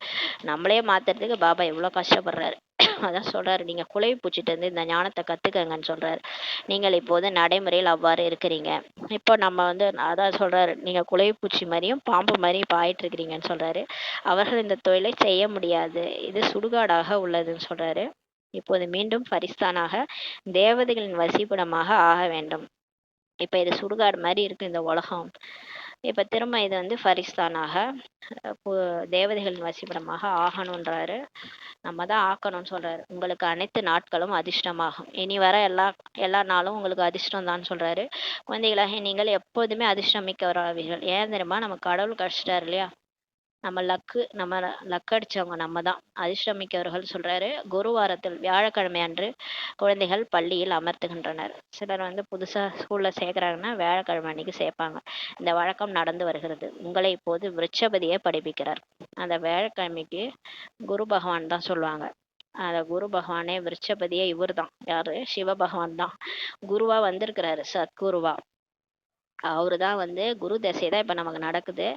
நம்மளே மாத்துறதுக்கு பாபா எவ்வளவு கஷ்டப்படுறாரு. அதான் சொல்றாரு, நீங்க குளவி பூச்சிட்டு இருந்து இந்த ஞானத்தை கத்துக்கங்கன்னு சொல்றாரு. நீங்கள் இப்போது நடைமுறையில் அவ்வாறு இருக்கிறீங்க. இப்போ நம்ம வந்து அதான் சொல்றாரு, நீங்க குளவி பூச்சி மாதிரியும் பாம்பு மாதிரியும் இப்போ ஆயிட்டு இருக்கிறீங்கன்னு சொல்றாரு. அவர்கள் இந்த தொழிலை செய்ய முடியாது, இது சுடுகாடாக உள்ளதுன்னு சொல்றாரு. இப்போது மீண்டும் பரிஸ்தானாக தேவதைகளின் வசிப்பிடமாக ஆக வேண்டும். இப்ப இது சுடுகாடு மாதிரி இருக்கு இந்த உலகம். இப்ப திரும்ப இது வந்து பரிஸ்தானாக தேவதைகளின் வசிப்பிடமாக ஆகணுன்றாரு. நம்ம தான் ஆக்கணும்னு சொல்றாரு. உங்களுக்கு அனைத்து நாட்களும் அதிர்ஷ்டமாகும். இனி வர எல்லா நாளும் உங்களுக்கு அதிர்ஷ்டம் தான் சொல்றாரு. குழந்தைகளாக நீங்கள் எப்போதுமே அதிர்ஷ்டம் மிக்கவராவீர்கள். ஏன் தெரியுமா? நம்ம கடவுள் கழிச்சிட்டாரு இல்லையா? நம்ம லக் அடிச்சவங்க நம்ம தான் அதிர்ஷ்டம் மிக்கவர்கள் சொல்றாரு. குருவாரத்தில் வியாழக்கிழமை அன்று குழந்தைகள் பள்ளியில் அமர்த்துகின்றனர். சிலர் வந்து புதுசா ஸ்கூல்ல சேர்க்கிறாங்கன்னா வியாழக்கிழமை அன்னைக்கு சேர்ப்பாங்க. இந்த வழக்கம் நடந்து வருகிறது. உங்களை இப்போது விருட்சபதியை படிப்பிக்கிறார். அந்த வியாழக்கிழமைக்கு குரு பகவான் தான் சொல்லுவாங்க. அந்த குரு பகவானே விருட்சபதியே இவர் தான், யாரு, சிவ பகவான் தான் குருவா வந்திருக்கிறாரு, சத்குருவா. அவரு தான் வந்து குரு தசை தான் இப்போ நமக்கு நடக்குது.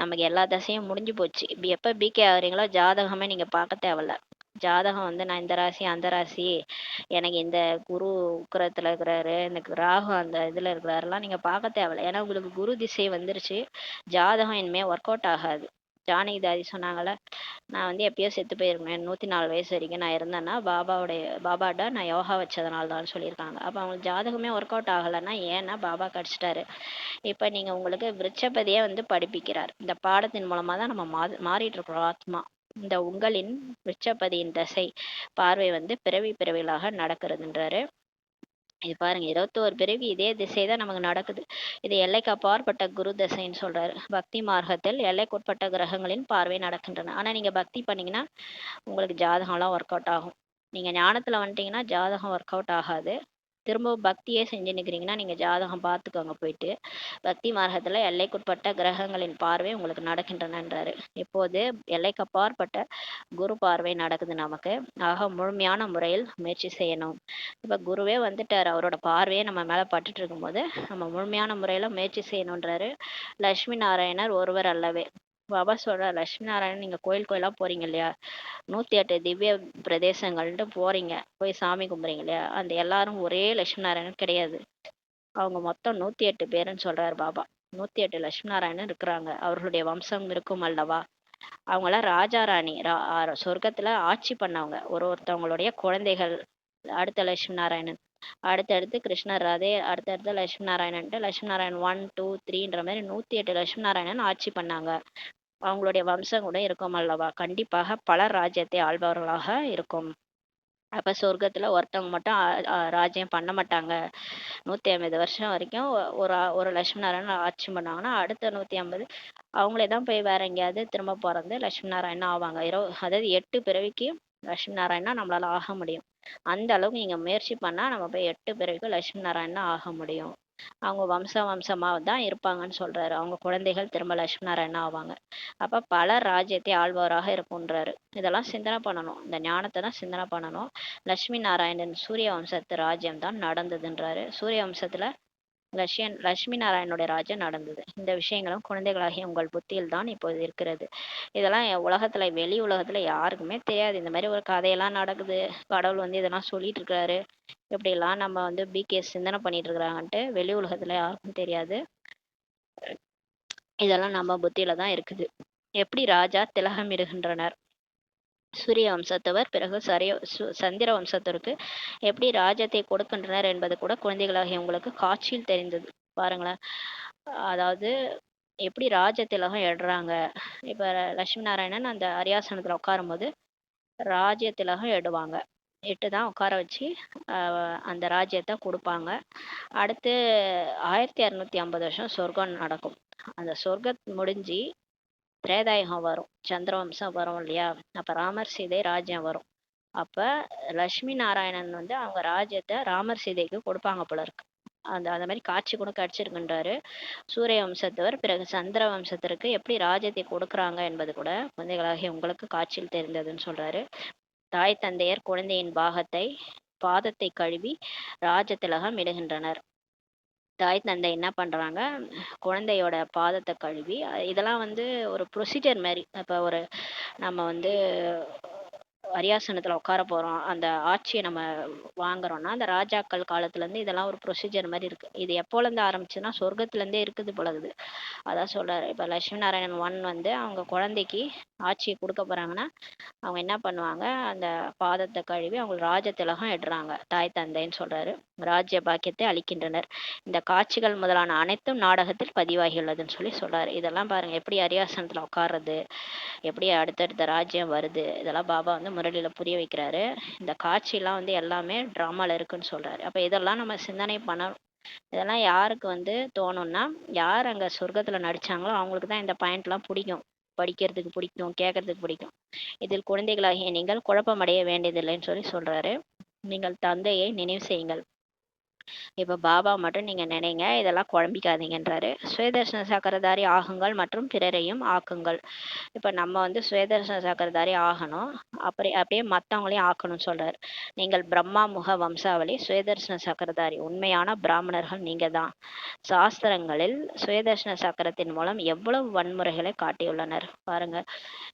நமக்கு எல்லா தசையும் முடிஞ்சு போச்சு. இப்போ எப்போ பிகே ஆகுறீங்களோ ஜாதகமே நீங்கள் பார்க்க தேவையில்ல. ஜாதகம் வந்து நான் இந்த ராசி அந்த ராசி, எனக்கு இந்த குரு உக்கிரத்தில் இருக்கிறாரு, எனக்கு ராகு அந்த இதில் இருக்கிறாருலாம் நீங்கள் பார்க்க தேவையில்ல. ஏன்னா உங்களுக்கு குரு திசை வந்துருச்சு. ஜாதகம் இனிமேல் ஒர்க் அவுட் ஆகாது. ஜானகி தாதி சொன்னாங்கல்ல, நான் வந்து எப்பயோ செத்து போயிருக்கேன், 104 வயசு வரைக்கும் நான் இருந்தேன்னா பாபாட்ட நான் யோகா வச்சதுனால தான் சொல்லியிருக்காங்க. அப்போ அவங்களுக்கு ஜாதகமே ஒர்க் அவுட் ஆகலைன்னா ஏன்னா பாபா கடிச்சிட்டாரு. இப்போ நீங்கள் உங்களுக்கு விருட்சபதியே வந்து படிப்பிக்கிறார். இந்த பாடத்தின் மூலமாக தான் நம்ம மாறிட்டு இருக்கிறோம் ஆத்மா. இந்த உங்களின் விருட்சபதியின் தசை பார்வை வந்து பிறவி பிறவிகளாக நடக்கிறதுன்றாரு. இது பாருங்க, 21 பிறவி இதே திசை தான் நமக்கு நடக்குது. இது எல்லைக்கு அப்பாற்பட்ட குரு தசைன்னு சொல்றாரு. பக்தி மார்க்கத்தில் எல்லைக்குட்பட்ட கிரகங்களின் பார்வை நடக்கின்றன. ஆனா நீங்க பக்தி பண்ணீங்கன்னா உங்களுக்கு ஜாதகம்லாம் ஒர்க் அவுட் ஆகும். நீங்க ஞானத்துல வந்துட்டீங்கன்னா ஜாதகம் ஒர்க் அவுட் ஆகாது. திரும்பவும் பக்தியே செஞ்சு நிற்கிறீங்கன்னா நீங்கள் ஜாதகம் பார்த்துக்கோங்க போயிட்டு. பக்தி மார்க்கத்தில் எல்லைக்குட்பட்ட கிரகங்களின் பார்வை உங்களுக்கு நடக்கின்றனன்றாரு. இப்போது எல்லைக்கு அப்பாற்பட்ட குரு பார்வை நடக்குது நமக்கு. ஆக முழுமையான முறையில் முயற்சி செய்யணும். இப்போ குருவே வந்துட்டார், அவரோட பார்வையே நம்ம மேலே பட்டுட்டு இருக்கும்போது நம்ம முழுமையான முறையில் முயற்சி செய்யணுன்றாரு. லட்சுமி நாராயணர் ஒருவர் அல்லவே. பாபா சொல்ற, லட்சுமி நாராயணன் நீங்கள் கோயில் கோயிலாக போறீங்க இல்லையா, 108 திவ்ய பிரதேசங்கள்ட்டு போறீங்க, போய் சாமி கும்பிட்றீங்க இல்லையா, அந்த எல்லாரும் ஒரே லட்சுமி நாராயணன் கிடையாது. அவங்க மொத்தம் 108 பேருன்னு சொல்றாரு பாபா. 108 லட்சுமி நாராயணன் இருக்கிறாங்க. அவர்களுடைய வம்சம் இருக்கும் அல்லவா. அவங்களாம் ராஜா ராணி சொர்க்கத்துல ஆட்சி பண்ணவங்க. ஒருத்தவங்களுடைய குழந்தைகள். அடுத்த லட்சுமி நாராயணன், அடுத்தடுத்து கிருஷ்ணர் ராதே, அடுத்தடுத்த லட்சுமி நாராயணன்ட்டு லட்சுமி நாராயணன் 1 2 3ன்ற மாதிரி 108 லட்சுமி நாராயணன் ஆட்சி பண்ணாங்க. அவங்களுடைய வம்சம் கூட இருக்கும் அல்லவா. கண்டிப்பாக பல ராஜ்யத்தை ஆள்பவர்களாக இருக்கும். அப்ப சொர்க்கத்துல ஒருத்தவங்க மட்டும் ராஜ்யம் பண்ண மாட்டாங்க. 150 வருஷம் வரைக்கும் ஒரு லட்சுமி நாராயணன் ஆட்சி பண்ணாங்கன்னா அடுத்த 150 அவங்களே தான் போய் வேற எங்கேயாவது திரும்ப பிறந்து லட்சுமி நாராயணன் ஆவாங்க. அதாவது 8 பிறவிக்கு லட்சுமி நாராயணா நம்மளால ஆக முடியும். அந்த அளவுக்கு நீங்க முயற்சி பண்ணா நம்ம போய் 8 பிறவிக்கு லட்சுமி நாராயணா ஆக முடியும். அவங்க வம்சமா தான் இருப்பாங்கன்னு சொல்றாரு. அவங்க குழந்தைகள் திரும்ப லட்சுமி நாராயணா ஆவாங்க. அப்ப பல ராஜ்யத்தை ஆள்பவராக இருக்குன்றாரு. இதெல்லாம் சிந்தனை பண்ணணும். இந்த ஞானத்தை தான் சிந்தனை பண்ணணும். லட்சுமி நாராயணன் சூரிய வம்சத்து ராஜ்யம் தான் நடந்ததுன்றாரு. சூரிய வம்சத்துல லட்சுமி நாராயணனுடைய ராஜ்யம் நடந்தது. இந்த விஷயங்களும் குழந்தைகளாகிய உங்கள் புத்தியில் தான் இப்போது இருக்கிறது. இதெல்லாம் உலகத்துல, வெளி உலகத்துல யாருக்குமே தெரியாது. இந்த மாதிரி ஒரு கதையெல்லாம் நடக்குது, கடவுள் வந்து இதெல்லாம் சொல்லிட்டு இருக்காரு, இப்படியெல்லாம் நம்ம வந்து பிகே சிந்தனை பண்ணிட்டு இருக்கிறாங்கன்ட்டு வெளி உலகத்துல யாருக்கும் தெரியாது. இதெல்லாம் நம்ம புத்தியில தான் இருக்குது. எப்படி ராஜா திலகமிடுகின்றனர். சூரிய வம்சத்தவர் பிறகு சந்திர வம்சத்திற்கு எப்படி ராஜ்யத்தை கொடுக்கின்றனர் என்பது கூட குழந்தைகளாகிய உங்களுக்கு காட்சியில் தெரிந்தது. பாருங்களேன், அதாவது எப்படி ராஜ திலகம் எடுறாங்க. இப்ப லட்சுமி நாராயணன் அந்த அரியாசனத்துல உட்காரும் போது ராஜ்ய திலகம் எடுவாங்க. இட்டு தான் உட்கார வச்சு அந்த ராஜ்யத்தை கொடுப்பாங்க. அடுத்து 1250 வருஷம் சொர்க்கம் நடக்கும். அந்த சொர்க்கம் முடிஞ்சு திரேதாயுகம் வரும், சந்திரவம்சம் வரும் இல்லையா. அப்ப ராமர் சீதை ராஜ்யம் வரும். அப்ப லட்சுமி நாராயணன் வந்து அவங்க ராஜ்யத்தை ராமர் சீதைக்கு கொடுப்பாங்க போல இருக்கு. அந்த மாதிரி காட்சி கூட கிடைச்சிருக்குன்றாரு. சூரிய வம்சத்தவர் பிறகு சந்திர வம்சத்திற்கு எப்படி ராஜ்யத்தை கொடுக்குறாங்க என்பது கூட குழந்தைகளாகிய உங்களுக்கு காட்சியில் தெரிந்ததுன்னு சொல்றாரு. தாய் தந்தையர் குழந்தையின் பாதத்தை கழுவி ராஜ திலகம் இடுகின்றனர். தாய் தந்தை என்ன பண்றாங்க, குழந்தையோட பாதத்தை கழுவி, இதெல்லாம் வந்து ஒரு ப்ரொசீஜர் மாதிரி. இப்போ நம்ம வந்து அரியாசனத்துல உட்கார போறோம், அந்த ஆட்சியை நம்ம வாங்குறோம்னா அந்த ராஜாக்கள் காலத்துல இருந்து இதெல்லாம் ஒரு ப்ரொசீஜர் மாதிரி இருக்கு. இது எப்போல இருந்து ஆரம்பிச்சுன்னா சொர்க்கத்துல இருந்தே இருக்குது போலகுது. அதான் சொல்றாரு. இப்ப லட்சுமி நாராயணன் 1 வந்து அவங்க குழந்தைக்கு ஆட்சியை கொடுக்க போறாங்கன்னா அவங்க என்ன பண்ணுவாங்க, அந்த பாதத்தை கழுவி அவங்க ராஜ திலகம் இடுறாங்க. தாய் தந்தைன்னு சொல்றாரு. ராஜ்ய பாக்கியத்தை அளிக்கின்றனர். இந்த காட்சிகள் முதலான அனைத்தும் நாடகத்தில் பதிவாகியுள்ளதுன்னு சொல்றாரு. இதெல்லாம் பாருங்க, எப்படி அரியாசனத்துல உட்கார்றது, எப்படி அடுத்தடுத்த ராஜ்யம் வருது, இதெல்லாம் பாபா வந்து முரளியில புரிய வைக்கிறாரு. இந்த காட்சியெல்லாம் வந்து எல்லாமே டிராமால இருக்குன்னு சொல்றாரு. அப்ப இதெல்லாம் நம்ம சிந்தனை பண்ணணும். இதெல்லாம் யாருக்கு வந்து தோணும்னா, யார் அங்க சொர்க்கத்துல நடிச்சாங்களோ அவங்களுக்கு தான் இந்த பாயிண்ட்லாம் பிடிக்கும், படிக்கிறதுக்கு பிடிக்கும், கேட்கறதுக்கு பிடிக்கும். இதில் குழந்தைகளாகிய நீங்கள் குழப்பமடைய வேண்டியதில்லைன்னு சொல்றாரு. நீங்கள் தந்தையை நினைவு செய்யுங்கள். இப்ப பாபா மட்டும் நீங்க நினைங்க, இதெல்லாம் குழம்பிக்காதீங்கன்றாரு. சுயதர்சன சக்கரதாரி ஆகுங்கள் மற்றும் பிறரையும் ஆக்குங்கள். இப்ப நம்ம வந்து சுயதர்சன சக்கரதாரி ஆகணும். அப்படியே மத்தவங்களையும் ஆக்கணும்னு சொல்றாரு. நீங்கள் பிரம்மா முக வம்சாவளி சுயதர்சன சக்கரதாரி. உண்மையான பிராமணர்கள் நீங்க தான். சாஸ்திரங்களில் சுயதர்சன சக்கரத்தின் மூலம் எவ்வளவு வன்முறைகளை காட்டியுள்ளனர் பாருங்க.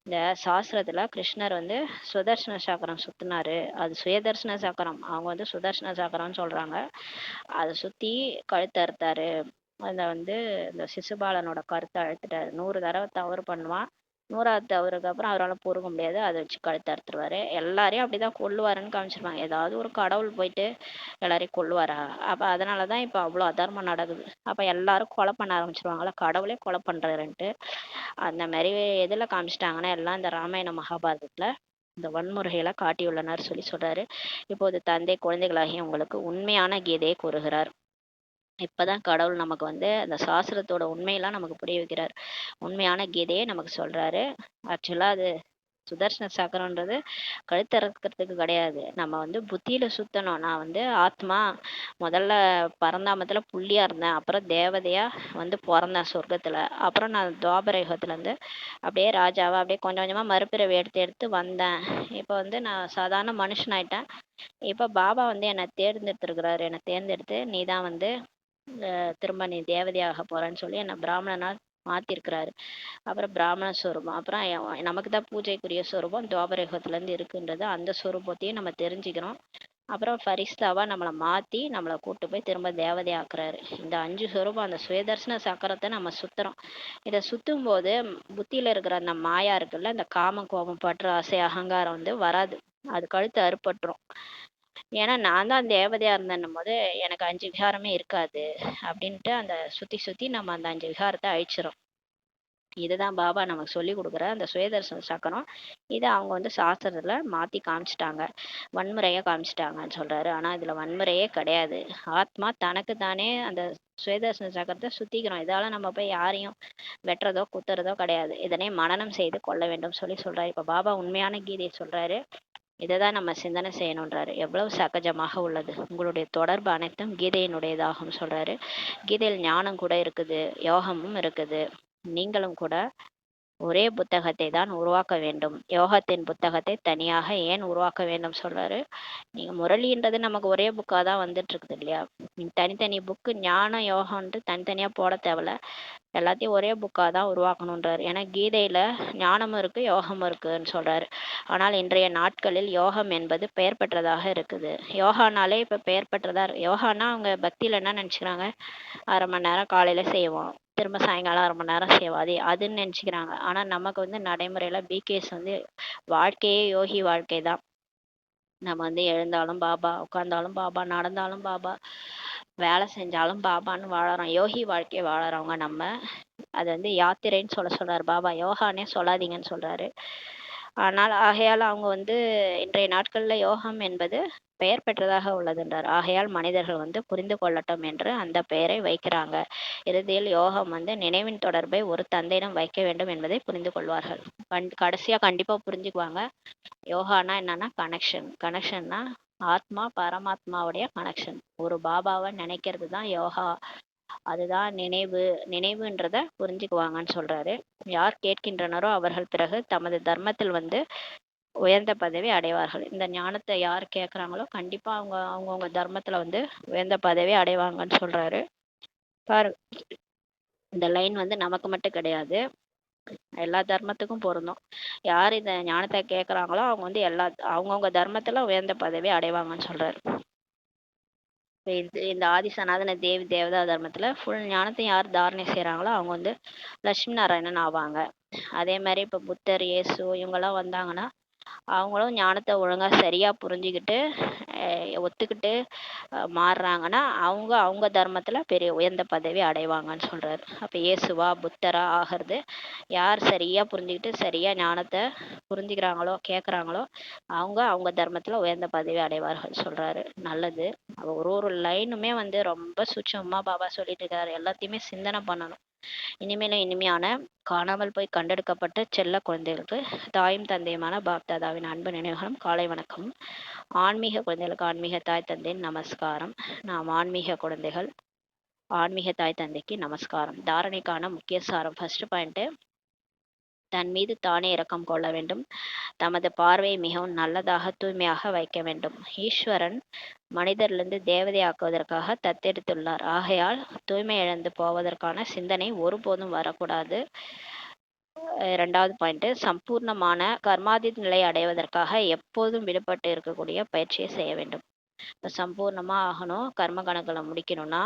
இந்த சாஸ்திரத்துல கிருஷ்ணர் வந்து சுதர்சன சக்கரம் சுத்தினாரு. அது சுயதர்சன சக்கரம். அவங்க வந்து சுதர்சன சக்கரம்னு சொல்றாங்க. அதை சுத்தி கழுத்தை அறுத்தாரு. அதை வந்து இந்த சிசுபாலனோட கருத்தை அழுத்துட்டாரு. 100 தடவை தவறு பண்ணுவான். 100வது தவறுக்கு அப்புறம் அவரால் பொறுக்க முடியாது. அதை வச்சு கழுத்தை அறுத்துருவாரு. எல்லாரையும் அப்படிதான் கொல்லுவாருன்னு காமிச்சிருப்பாங்க. ஏதாவது ஒரு கடவுள் போயிட்டு எல்லாரையும் கொல்லுவாரா? அப்ப அதனாலதான் இப்ப அவ்வளவு அதர்மம் நடக்குது. அப்ப எல்லாரும் கொலை பண்ண ஆரம்பிச்சிருவாங்களா? கடவுளே கொலை பண்றாருன்ட்டு. அந்த மாதிரி எதுல காமிச்சிட்டாங்கன்னா எல்லாம் இந்த ராமாயண மகாபாரதத்துல இந்த வன்முறைகளை காட்டியுள்ளனர் சொல்றாரு. இப்போது தந்தை குழந்தைகளாகிய உங்களுக்கு உண்மையான கீதையை கூறுகிறார். இப்பதான் கடவுள் நமக்கு வந்து அந்த சாஸ்திரத்தோட உண்மையெல்லாம் நமக்கு புரிய வைக்கிறார். உண்மையான கீதையை நமக்கு சொல்றாரு. ஆக்சுவலா அது சுதர்சன சக்கரன்றது கழுத்தறுக்கிறதுக்கு கிடையாது. நம்ம வந்து புத்தியில சுத்தணும். நான் வந்து ஆத்மா முதல்ல பரந்தாமத்துல புள்ளியா இருந்தேன். அப்புறம் தேவதையா வந்து பிறந்தேன் சொர்க்கத்துல. அப்புறம் நான் துவாபர யுகத்துல இருந்து அப்படியே ராஜாவா அப்படியே கொஞ்சம் கொஞ்சமா மறுபிறவி எடுத்து எடுத்து வந்தேன். இப்ப வந்து நான் சாதாரண மனுஷனாயிட்டேன். இப்ப பாபா வந்து என்னை தேர்ந்தெடுத்திருக்கிறாரு. என்னை தேர்ந்தெடுத்து நீதான் வந்து திரும்ப நீ தேவதையாக போறேன்னு சொல்லி என்னை பிராமணனா மாத்திருக்கிறாரு. அப்புறம் பிராமண ஸ்வரூபம். அப்புறம் நமக்கு தான் பூஜைக்குரிய ஸ்வரூபம் துவாபர யுகத்துல இருந்து இருக்குன்றது அந்த ஸ்வரூபத்தையும் நம்ம தெரிஞ்சுக்கிறோம். அப்புறம் ஃபரிஸ்தாவா நம்மளை மாத்தி நம்மளை கூட்டு போய் திரும்ப தேவதை ஆக்குறாரு. இந்த 5 ஸ்வரூபம் அந்த சுயதர்சன சக்கரத்தை நம்ம சுத்துறோம். இதை சுத்தும் போது புத்தியில இருக்கிற அந்த மாயா இருக்குல்ல, இந்த காம கோபம் பற்று ஆசை அகங்காரம் வந்து வராது. அது கழுத்து அறுபட்டுரும். ஏன்னா நான் தான் தேவதையா இருந்தேன்னும் போது எனக்கு 5 விகாரமே இருக்காது அப்படின்ட்டு அந்த சுத்தி சுத்தி நம்ம அந்த 5 விகாரத்தை அழிச்சிரும். இதுதான் பாபா நமக்கு சொல்லி கொடுக்குற அந்த சுயதர்சன சக்கரம். இதை அவங்க வந்து சாஸ்திரத்துல மாத்தி காமிச்சிட்டாங்க. வன்முறையா காமிச்சிட்டாங்கன்னு சொல்றாரு. ஆனா இதுல வன்முறையே கிடையாது. ஆத்மா தனக்கு தானே அந்த சுயதர்சன சக்கரத்தை சுத்திக்கிறோம். இதால நம்ம போய் யாரையும் வெட்டுறதோ குத்துறதோ கிடையாது. இதனை மனனம் செய்து கொள்ள வேண்டும் சொல்றாரு. இப்ப பாபா உண்மையான கீதையை சொல்றாரு. இதைதான் நம்ம சிந்தனை செய்யணுன்றாரு. எவ்வளவு சகஜமாக உள்ளது. உங்களுடைய தொடர்பு அனைத்தும் கீதையினுடையதாகும் சொல்றாரு. கீதையில் ஞானம் கூட இருக்குது, யோகமும் இருக்குது. நீங்களும் கூட ஒரே புத்தகத்தை தான் உருவாக்க வேண்டும். யோகத்தின் புத்தகத்தை தனியாக ஏன் உருவாக்க வேண்டும் சொல்றாரு. நீங்க முரளின்றது நமக்கு ஒரே புக்கா தான் வந்துட்டு இருக்குது இல்லையா? நீங்க தனித்தனி புக்கு ஞானம் யோகம்ன்ட்டு தனித்தனியா போட தேவையில்ல. எல்லாத்தையும் ஒரே புக்கா தான் உருவாக்கணுன்றாரு. ஏன்னா கீதையில ஞானமும் இருக்கு யோகமும் இருக்குன்னு சொல்றாரு. ஆனால் இன்றைய நாட்களில் யோகம் என்பது பெயர் பெற்றதாக இருக்குது. யோகானாலே இப்ப பெயர் பெற்றதா இருக்கு. யோகானா அவங்க பக்தியில என்ன நினைச்சுக்கிறாங்க? 1/2 மணி நேரம் காலையில செய்வோம், திரும்ப சாயங்காலம் 1/2 மணி நேரம் செய்வோம், அதுன்னு நினைச்சுக்கிறாங்க. ஆனா நமக்கு வந்து நடைமுறையில பிகேஸ் வந்து வாழ்க்கையே யோகி வாழ்க்கை தான். நம்ம வந்து எழுந்தாலும் பாபா, உட்கார்ந்தாலும் பாபா, நடந்தாலும் பாபா, வேலை செஞ்சாலும் பாபான்னு வாழறோம். யோகி வாழ்க்கையை வாழறவங்க நம்ம. அது வந்து யாத்திரைன்னு சொல்றாரு பாபா. யோகானே சொல்லாதீங்கன்னு சொல்றாரு. ஆனால் ஆகையால் அவங்க வந்து இன்றைய நாட்கள்ல யோகம் என்பது பெயர் பெற்றதாக உள்ளதுன்றார். ஆகையால் மனிதர்கள் வந்து புரிந்து கொள்ளட்டும் என்று அந்த பெயரை வைக்கிறாங்க. இறுதியில் யோகம் வந்து நினைவின் தொடர்பை ஒரு தந்தையிடம் வைக்க வேண்டும் என்பதை புரிந்து கொள்வார்கள். கடைசியா கண்டிப்பா புரிஞ்சுக்குவாங்க. யோகானா என்னன்னா கனெக்ஷன்னா ஆத்மா பரமாத்மாவுடைய கனெக்ஷன். ஒரு பாபாவை நினைக்கிறது தான் யோகா. அதுதான் நினைவுன்றத புரிஞ்சுக்குவாங்கன்னு சொல்றாரு. யார் கேட்கின்றனரோ அவர்கள் பிறகு தமது தர்மத்தில் வந்து உயர்ந்த பதவி அடைவார்கள். இந்த ஞானத்தை யார் கேட்குறாங்களோ கண்டிப்பா அவங்கவுங்க தர்மத்துல வந்து உயர்ந்த பதவி அடைவாங்கன்னு சொல்றாரு. பாரு, இந்த லைன் வந்து நமக்கு மட்டும் கிடையாது, எல்லா தர்மத்துக்கும் பொருந்தும். யார் இந்த ஞானத்தை கேட்குறாங்களோ அவங்க வந்து அவங்கவுங்க தர்மத்துல உயர்ந்த பதவி அடைவாங்கன்னு சொல்றாரு. இந்த ஆதி சனாதன தேவி தேவதா தர்மத்துல ஃபுல் ஞானத்தை யார் தாரணை செய்யறாங்களோ அவங்க வந்து லட்சுமி நாராயணன் ஆவாங்க. அதே மாதிரி இப்ப புத்தர், இயேசு இவங்கெல்லாம் வந்தாங்கன்னா அவங்களும் ஞானத்தை ஒழுங்கா சரியா புரிஞ்சுக்கிட்டு ஒத்துக்கிட்டு மாறுறாங்கன்னா அவங்க தர்மத்துல பெரிய உயர்ந்த பதவி அடைவாங்கன்னு சொல்றாரு. அப்ப இயேசுவா புத்தரா ஆகிறது யார் சரியா புரிஞ்சுக்கிட்டு சரியா ஞானத்தை புரிஞ்சுக்கிறாங்களோ கேட்குறாங்களோ அவங்க தர்மத்துல உயர்ந்த பதவி அடைவார்கள் சொல்றாரு. நல்லது. ஒரு லைனுமே வந்து ரொம்ப சூட்சமா பாபா சொல்லிட்டு இருக்காரு. எல்லாத்தையுமே சிந்தனை பண்ணணும். இனிமேலும் இனிமையான காணாமல் போய் கண்டெடுக்கப்பட்ட செல்ல குழந்தைகளுக்கு தாயும் தந்தையுமான பாப்தாதாவின் அன்பு நினைவுகளும் காலை வணக்கமும். ஆன்மீக குழந்தைகள் குழந்தைகளுக்கு ஆன்மீக தாய் தந்தையின் நமஸ்காரம். நாம் ஆன்மீக குழந்தைகள். ஆன்மீக தாய் தந்தைக்கு நமஸ்காரம். தாரணைக்கான முக்கிய சாரம். ஃபர்ஸ்ட் பாயிண்ட், தன் மீது தானே இரக்கம் கொள்ள வேண்டும். தமது பார்வையை மிகவும் நல்லதாக தூய்மையாக வைக்க வேண்டும். ஈஸ்வரன் மனிதரிலிருந்து தேவதையாக்குவதற்காக தத்தெடுத்துள்ளார். ஆகையால் தூய்மை இழந்து போவதற்கான சிந்தனை ஒருபோதும் வரக்கூடாது. இரண்டாவது பாயிண்ட், சம்பூர்ணமான கர்மாதி நிலை அடைவதற்காக எப்போதும் விடுபட்டு இருக்கக்கூடிய பயிற்சியை செய்ய வேண்டும். இப்போ சம்பூர்ணமா ஆகணும், கர்ம கணக்குல முடிக்கணும்னா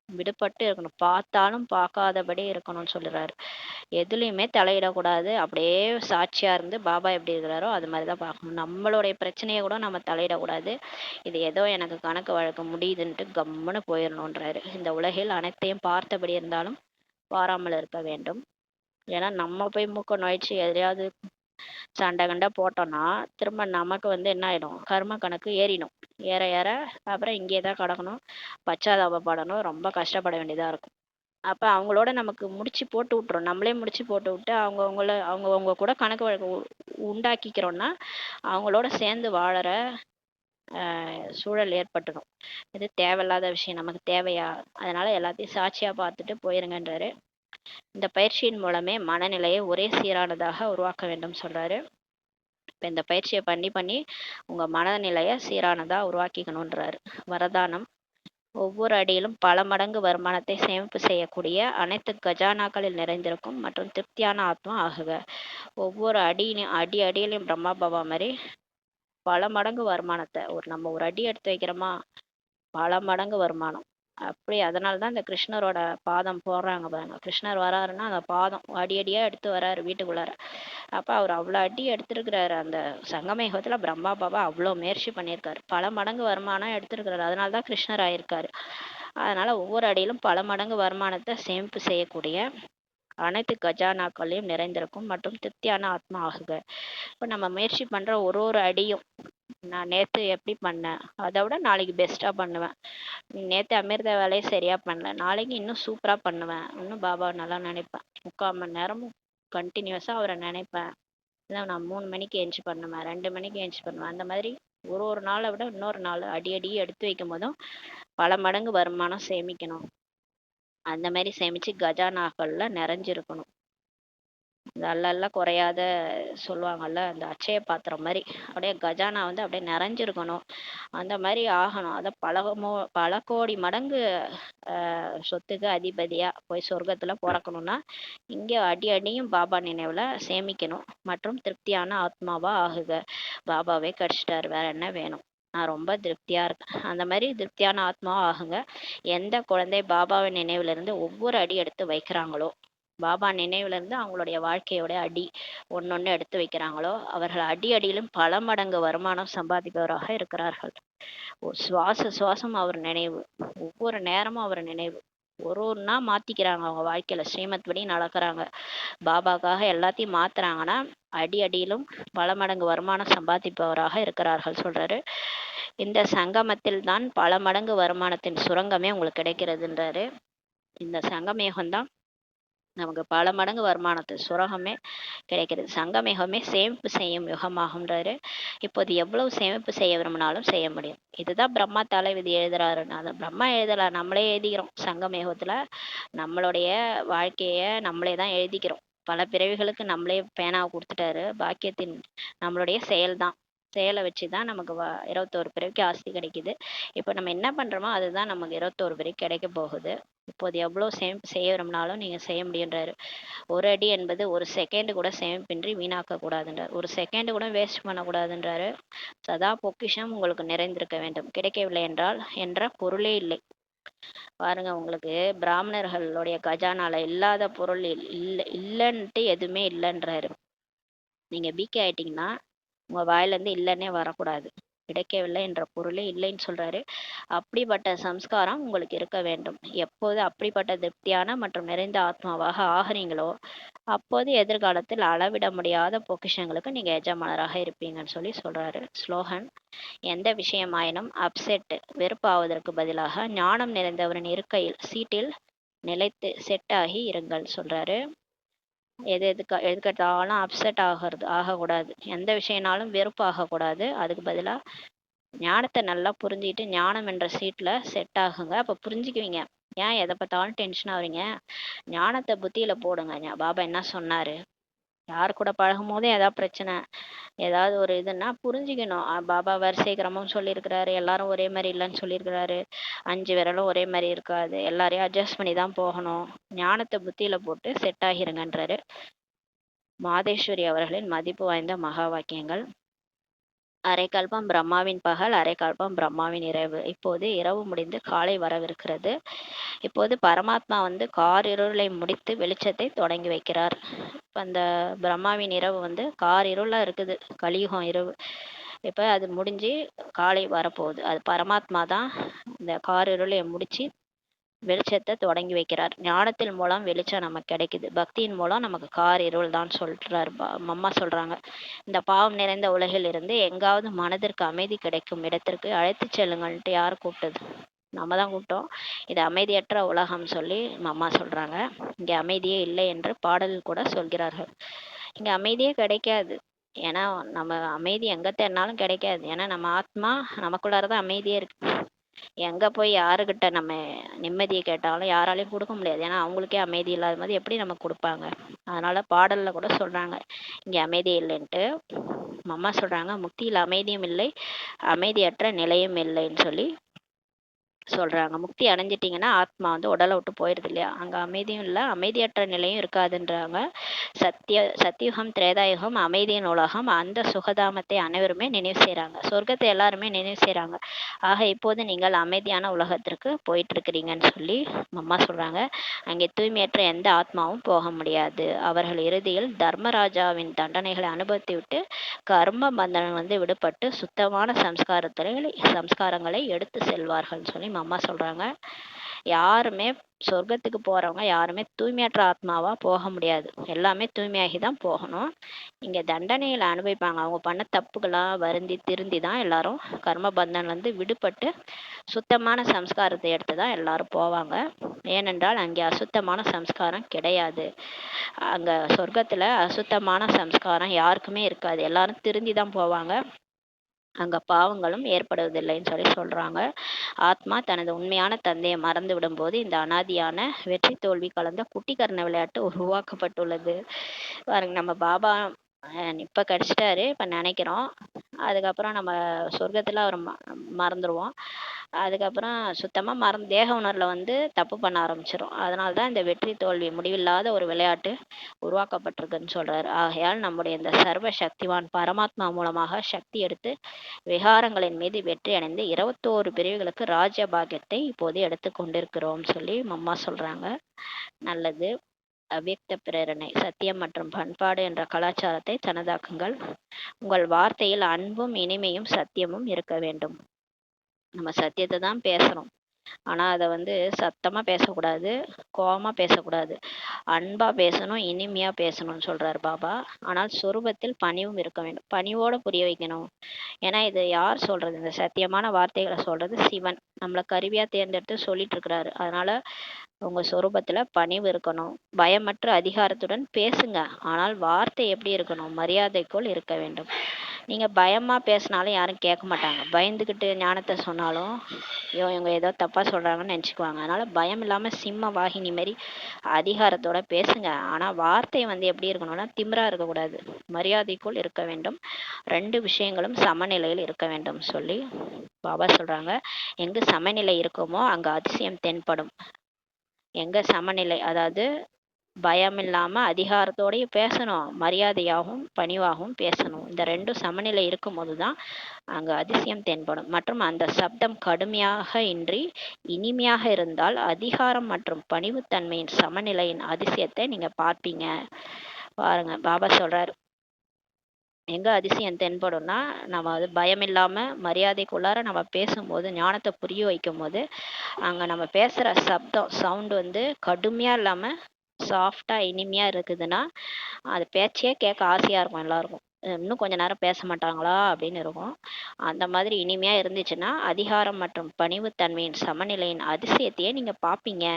விடுபட்டு இருக்கணும், பார்த்தாலும் பார்க்காதபடி இருக்கணும்னு சொல்லுறாரு. எதுலையுமே தலையிடக்கூடாது, அப்படியே சாட்சியா இருந்து பாபா எப்படி இருக்கிறாரோ அது மாதிரிதான் பார்க்கணும். நம்மளுடைய பிரச்சனையை கூட நம்ம தலையிடக்கூடாது. இது ஏதோ எனக்கு கணக்கு வழக்க முடியுதுன்ட்டு கம்முன்னு போயிடணுன்றாரு. இந்த உலகில் அனைத்தையும் பார்த்தபடி இருந்தாலும் பாராமல் இருக்க வேண்டும். ஏன்னா நம்ம போய் மூக்க நுழைச்சி எதையாவது சண்டை கண்டை போட்டோம்னா திரும்ப நமக்கு என்ன ஆயிடும், கர்ம கணக்கு ஏறிடும். ஏற ஏற அப்புறம் இங்கே தான் கிடக்கணும், பச்சாதாபப்படணும், ரொம்ப கஷ்டப்பட வேண்டியதா இருக்கும். அப்ப அவங்களோட நமக்கு முடிச்சு போட்டு விட்டுரும். நம்மளே முடிச்சு போட்டு விட்டு அவங்கவுங்க கூட கணக்கு வழக்கு உண்டாக்கிக்கிறோம்னா அவங்களோட சேர்ந்து வாழற சூழல் ஏற்பட்டுடும். இது தேவையில்லாத விஷயம், நமக்கு தேவையா? அதனால எல்லாத்தையும் சாட்சியா பார்த்துட்டு போயிருங்கன்றாரு. இந்த பயிற்சியின் மூலமே மனநிலையை ஒரே சீரானதாக உருவாக்க வேண்டும் சொல்றாரு. இப்ப இந்த பயிற்சியை பண்ணி உங்க மனநிலையை சீரானதா உருவாக்கிக்கணுன்றாரு. வரதானம், ஒவ்வொரு அடியிலும் பல மடங்கு வருமானத்தை சேமிப்பு செய்யக்கூடிய அனைத்து கஜானாக்களில் நிறைந்திருக்கும் மற்றும் திருப்தியான ஆத்மா ஆகுக. ஒவ்வொரு அடியிலையும் பிரம்மா பாபா மாதிரி பல மடங்கு வருமானத்தை, நம்ம ஒரு அடி எடுத்து வைக்கிறோமா பல மடங்கு வருமானம். அப்படி அதனாலதான் இந்த கிருஷ்ணரோட பாதம் போடுறாங்க பாருங்க. கிருஷ்ணர் வராருன்னா அந்த பாதம் அடியா எடுத்து வராரு வீட்டுக்குள்ளார. அப்ப அவர் அவ்வளவு அடி எடுத்திருக்கிறாரு. அந்த சங்கமயுகத்துல பிரம்மா பாபா அவ்வளவு முயற்சி பண்ணியிருக்காரு, பல மடங்கு வருமானம் எடுத்திருக்கிறாரு. அதனாலதான் கிருஷ்ணர் ஆயிருக்காரு. அதனால ஒவ்வொரு அடியிலும் பல மடங்கு வருமானத்தை சேமிப்பு செய்யக்கூடிய அனைத்து கஜானாக்களையும் நிறைந்திருக்கும் மற்றும் திருப்தியான ஆத்மா ஆகுக. இப்ப நம்ம முயற்சி பண்ற ஒரு அடியும், நான் நேத்து எப்படி பண்ணேன் அதை விட நாளைக்கு பெஸ்டா பண்ணுவேன், நேத்து அமிர்த வேலையை சரியா பண்ணல, நாளைக்கு இன்னும் சூப்பரா பண்ணுவேன், இன்னும் பாபா நல்லா நினைப்பேன், 3/4 மணி நேரமும் கண்டினியூஸா அவரை நினைப்பேன். இல்லை நான் 3 மணிக்கு எழுந்துச்சு பண்ணுவேன், 2 மணிக்கு எழுந்துச்சு பண்ணுவேன். அந்த மாதிரி ஒரு நாளை விட இன்னொரு நாள் அடி எடுத்து வைக்கும் போதும் பல மடங்கு வருமானம் சேமிக்கணும். அந்த மாதிரி சேமிச்சு கஜானாக்கள்ல நிறைஞ்சிருக்கணும். இந்த அல்ல குறையாத சொல்லுவாங்கல்ல, அந்த அட்சய பாத்திரம் மாதிரி அப்படியே கஜானா அப்படியே நிறைஞ்சிருக்கணும். அந்த மாதிரி ஆகணும். அதை பல கோடி மடங்கு சொத்துக்கு அதிபதியா போய் சொர்க்கத்துல பிறக்கணும்னா இங்க அடியும் பாபா நினைவுல சேமிக்கணும் மற்றும் திருப்தியான ஆத்மாவா ஆகுக. பாபாவே கிடைச்சிட்டாரு, வேற என்ன வேணும், நான் ரொம்ப திருப்தியா இருக்கேன். அந்த மாதிரி திருப்தியான ஆத்மாவா ஆகுங்க. எந்த குழந்தை பாபாவின் நினைவுல இருந்து ஒவ்வொரு அடி எடுத்து வைக்கிறாங்களோ, பாபா நினைவுல இருந்து அவங்களுடைய வாழ்க்கையோட அடி ஒன்னொன்னு எடுத்து வைக்கிறாங்களோ, அவர்கள் அடியிலும் பல மடங்கு வருமானம் சம்பாதிப்பவராக இருக்கிறார்கள். சுவாசம் அவர் நினைவு, ஒவ்வொரு நேரமும் அவர் நினைவு. ஒன்னா மாத்திக்கிறாங்க அவங்க வாழ்க்கையில, ஸ்ரீமத் படி நடக்கிறாங்க, பாபாக்காக எல்லாத்தையும் மாத்துறாங்கன்னா அடியிலும் பல மடங்கு வருமானம் சம்பாதிப்பவராக இருக்கிறார்கள் சொல்றாரு. இந்த சங்கமத்தில் தான் பல மடங்கு வருமானத்தின் சுரங்கமே உங்களுக்கு கிடைக்கிறதுன்றாரு. இந்த சங்கமேகம் தான் நமக்கு பல மடங்கு வருமானத்து சுரகமே கிடைக்கிறது. சங்கமேகமே சேமிப்பு செய்யும் யுகமாகும்ன்றாரு. இப்போது எவ்வளவு சேமிப்பு செய்ய விரும்பினாலும் செய்ய முடியும். இதுதான் பிரம்மா தலை விதி எழுதுறாருன்னு. அதை பிரம்மா எழுதல, நம்மளே எழுதிக்கிறோம். சங்கமேகத்துல நம்மளுடைய வாழ்க்கைய நம்மளே தான் எழுதிக்கிறோம். பல பிறவிகளுக்கு நம்மளே பேனாவை கொடுத்துட்டாரு. பாக்கியத்தின் நம்மளுடைய செயல்தான், செயலை வச்சுதான் நமக்கு 21 பிறவிக்கு ஆஸ்தி கிடைக்குது. இப்போ நம்ம என்ன பண்றோமோ அதுதான் நமக்கு 21 பிறவிக்கு கிடைக்க போகுது. இப்போது எவ்வளவு சேமிப்பு செய்ய விரும்பினாலும் நீங்க செய்ய முடியுன்றாரு. ஒரு அடி என்பது ஒரு செகண்ட் கூட சேமிப்பின்றி வீணாக்க கூடாதுன்றார். ஒரு செகண்ட் கூட வேஸ்ட் பண்ணக்கூடாதுன்றாரு. சதா பொக்கிஷம் உங்களுக்கு நிறைந்திருக்க வேண்டும், கிடைக்கவில்லை என்றால் என்ற பொருளே இல்லை. பாருங்க, உங்களுக்கு பிராமணர்களுடைய கஜானால இல்லாத பொருள் இல்லைன்ட்டு எதுவுமே இல்லைன்றாரு. நீங்க பிகே ஆயிட்டீங்கன்னா உங்க வாயில இருந்து இல்லைன்னே வரக்கூடாது. கிடைக்கவில்லை என்ற பொருளே இல்லைன்னு சொல்றாரு. அப்படிப்பட்ட சம்ஸ்காரம் உங்களுக்கு இருக்க வேண்டும். எப்போது அப்படிப்பட்ட திருப்தியான மற்றும் நிறைந்த ஆத்மாவாக ஆகிறீங்களோ அப்போது எதிர்காலத்தில் அளவிட முடியாத பொக்கிஷங்களுக்கு நீங்க எஜமானராக இருப்பீங்கன்னு சொல்றாரு. ஸ்லோகன், எந்த விஷயமாயினும் அப்செட் வெறுப்பாவதற்கு பதிலாக ஞானம் நிறைந்தவரின் இருக்கையில் சீட்டில் நிலைத்து செட் ஆகி இருங்கள் சொல்றாரு. எதுக்கெடுத்தாலும் அப்செட் ஆகக்கூடாது, எந்த விஷயம்னாலும் வெறுப்பு ஆகக்கூடாது. அதுக்கு பதிலா ஞானத்தை நல்லா புரிஞ்சுக்கிட்டு ஞானம் என்ற சீட்ல செட் ஆகுங்க. அப்போ புரிஞ்சுக்குவீங்க. ஏன் எதை பார்த்தாலும் டென்ஷன் ஆகுறீங்க? ஞானத்தை புத்தியில போடுங்க. பாபா என்ன சொன்னாரு? யார் கூட பழகும் போதே ஏதாவது பிரச்சனை, ஏதாவது ஒரு இதுன்னா புரிஞ்சுக்கணும். பாபா வரிசை கிரமம் சொல்லியிருக்கிறாரு, எல்லாரும் ஒரே மாதிரி இல்லைன்னு சொல்லியிருக்கிறாரு. 5 விரலும் ஒரே மாதிரி இருக்காது, எல்லாரையும் அட்ஜஸ்ட் பண்ணி தான் போகணும். ஞானத்தை புத்தியில போட்டு செட் ஆகிருங்கன்றாரு மாதேஸ்வரி அவர்களின் மதிப்பு வாய்ந்த மகா வாக்கியங்கள். அரைக்கல்பம் பிரம்மாவின் பகல், அரைக்கல்பம் பிரம்மாவின் இரவு. இப்போது இரவு முடிந்து காலை வரவிருக்கிறது. இப்போது பரமாத்மா வந்து காரிருளை முடித்து வெளிச்சத்தை தொடங்கி வைக்கிறார். இப்போ அந்த பிரம்மாவின் இரவு வந்து காரிருளாக இருக்குது, கலியுகம் இரவு. இப்போ அது முடிஞ்சு காலை வரப்போகுது. அது பரமாத்மா தான் இந்த காரிருளை முடிச்சு வெளிச்சத்தை தொடங்கி வைக்கிறார். ஞானத்தின் மூலம் வெளிச்சம் நமக்கு கிடைக்குது, பக்தியின் மூலம் நமக்கு கார் இருள் தான் சொல்றாரு அம்மா சொல்றாங்க. இந்த பாவம் நிறைந்த உலகில் இருந்து எங்காவது மனதிற்கு அமைதி கிடைக்கும் இடத்திற்கு அழைத்து செல்லுங்கள்ட்டு யார் கூப்பிட்டது? நம்ம தான் கூப்பிட்டோம். இது அமைதியற்ற உலகம் சொல்லி அம்மா சொல்றாங்க. இங்கே அமைதியே இல்லை என்று பாடலில் கூட சொல்கிறார்கள். இங்கே அமைதியே கிடைக்காது. ஏன்னா நம்ம அமைதி எங்க தேடினாலும் கிடைக்காது. ஏன்னா நம்ம ஆத்மா நமக்குள்ளாரதான் அமைதியே இருக்கு. எங்க போய் யாருக்கிட்ட நம்ம நிம்மதியை கேட்டாலும் யாராலையும் கொடுக்க முடியாது. ஏன்னா அவங்களுக்கே அமைதி இல்லாத மாதிரி எப்படி நமக்கு கொடுப்பாங்க? அதனால பாடல்ல கூட சொல்றாங்க இங்க அமைதி இல்லைன்ட்டு. அம்மா சொல்றாங்க முக்தியில் அமைதியும் இல்லை, அமைதியற்ற நிலையும் இல்லைன்னு சொல்லி சொல்றாங்க. முக்தி அடைஞ்சிட்டிங்கன்னா ஆத்மா வந்து உடலை விட்டு போயிடுது இல்லையா, அங்க அமைதியும் இல்லை, அமைதியற்ற நிலையும் இருக்காதுன்றாங்க. சத்தியுகம் திரேதாயுகம் அமைதியின் உலகம். அந்த சுகதாமத்தை அனைவருமே நினைவு செய்யறாங்க, சொர்க்கத்தை எல்லாருமே நினைவு செய்யறாங்க. ஆக இப்போது நீங்கள் அமைதியான உலகத்திற்கு போயிட்டு இருக்கிறீங்கன்னு சொல்லி அம்மா சொல்றாங்க. அங்கே தூய்மையற்ற எந்த ஆத்மாவும் போக முடியாது. அவர்கள் இறுதியில் தர்மராஜாவின் தண்டனைகளை அனுபவித்து விட்டு கர்ம பந்தனம் வந்து விடுபட்டு சுத்தமான சம்ஸ்காரங்களை எடுத்து செல்வார்கள் சொல்லி அம்மா சொல்றாங்க. யாருமே சொர்க்கத்துக்கு போறவங்க யாருமே தூய்மையற்ற ஆத்மாவா போக முடியாது. எல்லாமே தூய்மையாகி தான் போகணும். இங்க தண்டனைகளை அனுபவிப்பாங்க. அவங்க பண்ண தப்புகளா வருந்தி திருந்தி தான் எல்லாரும் கர்ம பந்தன் வந்து விடுபட்டு சுத்தமான சம்ஸ்காரத்தை எடுத்து தான் எல்லாரும் போவாங்க. ஏனென்றால் அங்கே அசுத்தமான சம்ஸ்காரம் கிடையாது. அங்க சொர்க்கத்துல அசுத்தமான சம்ஸ்காரம் யாருக்குமே இருக்காது. எல்லாரும் திருந்தி தான் போவாங்க. அங்க பாவங்களும் ஏற்படுவதில்லைன்னு சொல்லி சொல்றாங்க. ஆத்மா தனது உண்மையான தந்தையை மறந்து விடும்போது இந்த அனாதியான வெற்றி தோல்வி கலந்த குட்டிக்கரண விளையாட்டு உருவாக்கப்பட்டுள்ளது. பாருங்க, நம்ம பாபா இப்ப கிடைச்சிட்டாரு, இப்ப நினைக்கிறோம். அதுக்கப்புறம் நம்ம சொர்க்கத்துல அவர் மறந்துடுவோம். அதுக்கப்புறம் சுத்தமா தேக உணர்வுல வந்து தப்பு பண்ண ஆரம்பிச்சிடும். அதனாலதான் இந்த வெற்றி தோல்வி முடிவில்லாத ஒரு விளையாட்டு உருவாக்கப்பட்டிருக்குன்னு சொல்றாரு. ஆகையால் நம்முடைய இந்த சர்வ சக்திவான் பரமாத்மா மூலமாக சக்தி எடுத்து விகாரங்களின் மீது வெற்றி அடைந்து 21 பிரிவுகளுக்கு ராஜ்யபாகியத்தை இப்போது எடுத்து கொண்டிருக்கிறோம் சொல்லி அம்மா சொல்றாங்க. நல்லது. அவ்யக்த பிரேரணை. சத்தியம் மற்றும் பண்பாடு என்ற கலாச்சாரத்தை தனதாக்குங்கள். உங்கள் வார்த்தையில் அன்பும் இனிமையும் சத்தியமும் இருக்க வேண்டும். நம்ம சத்தியத்தை தான் பேசுறோம், ஆனா அதை வந்து சத்தமா பேசக்கூடாது, கோவமா பேசக்கூடாது, அன்பா பேசணும், இனிமையா பேசணும்னு சொல்றாரு பாபா. ஆனால் சொரூபத்தில் பணிவும் இருக்க வேண்டும். பணிவோட புரிய வைக்கணும். ஏன்னா இது யார் சொல்றது? இந்த சத்தியமான வார்த்தைகளை சொல்றது சிவன் நம்மளை கருவியா தேர்ந்தெடுத்து சொல்லிட்டு இருக்கிறாரு. அதனால உங்க சொரூபத்துல பணிவு இருக்கணும். பயமற்ற அதிகாரத்துடன் பேசுங்க, ஆனால் வார்த்தை எப்படி இருக்கணும்? மரியாதைக்குள் இருக்க வேண்டும். நீங்க பயமா பேசினாலும் யாரும் கேட்க மாட்டாங்க. பயந்துகிட்டு ஞானத்தை சொன்னாலும் இவங்க ஏதோ தப்பா சொல்றாங்கன்னு நினைச்சுக்குவாங்க. அதனால பயம் இல்லாம சிம்ம வாகினி மாதிரி அதிகாரத்தோட பேசுங்க. ஆனா வார்த்தை வந்து எப்படி இருக்கணும்னா திமிரா இருக்கக்கூடாது, மரியாதைக்குள் இருக்க வேண்டும். 2 விஷயங்களும் சமநிலையில் இருக்க வேண்டும் சொல்லி பாபா சொல்றாங்க. எங்கு சமநிலை இருக்குமோ அங்க அதிசயம் தென்படும். எங்க சமநிலை, அதாவது பயம் இல்லாம அதிகாரத்தோடயும் பேசணும், மரியாதையாகவும் பணிவாகவும் பேசணும். இந்த 2 சமநிலை இருக்கும் போதுதான் அங்கு அதிசயம் தென்படும். மற்றும் அந்த சப்தம் கடுமையாக இன்றி இனிமையாக இருந்தால் அதிகாரம் மற்றும் பணிவுத்தன்மையின் சமநிலையின் அதிசயத்தை நீங்க பார்ப்பீங்க. பாருங்க, பாபா சொல்றாரு எங்க அதிசயம் தென்படும்னா நம்ம அது பயம் இல்லாம மரியாதைக்குள்ளார நம்ம பேசும்போது, ஞானத்தை புரிய வைக்கும் போது அங்க நம்ம பேசுற சவுண்ட் வந்து கடுமையா இல்லாம சாஃப்டா இனிமையா இருக்குதுன்னா அது பேச்சே கேட்க ஆசையா இருக்கும் எல்லாருக்கும். இன்னும் கொஞ்ச நேரம் பேச மாட்டாங்களா அப்படின்னு இருக்கும். அந்த மாதிரி இனிமையா இருந்துச்சுன்னா அதிகாரம் மற்றும் பணிவுத்தன்மையின் சமநிலையின் அதிசயத்தையே நீங்க பார்ப்பீங்க.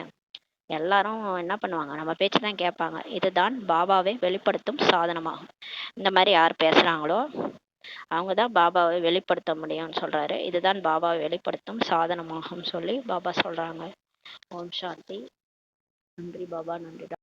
எல்லாரும் என்ன பண்ணுவாங்க? நம்ம பேச்சு தான் கேட்பாங்க. இதுதான் பாபாவை வெளிப்படுத்தும் சாதனமாகும். இந்த மாதிரி யார் பேசுறாங்களோ அவங்க தான் பாபாவை வெளிப்படுத்த முடியும்னு சொல்றாரு. இதுதான் பாபாவை வெளிப்படுத்தும் சாதனமாகும் சொல்லி பாபா சொல்றாங்க. ஓம் சாந்தி. நன்றி பாபா, நன்றி.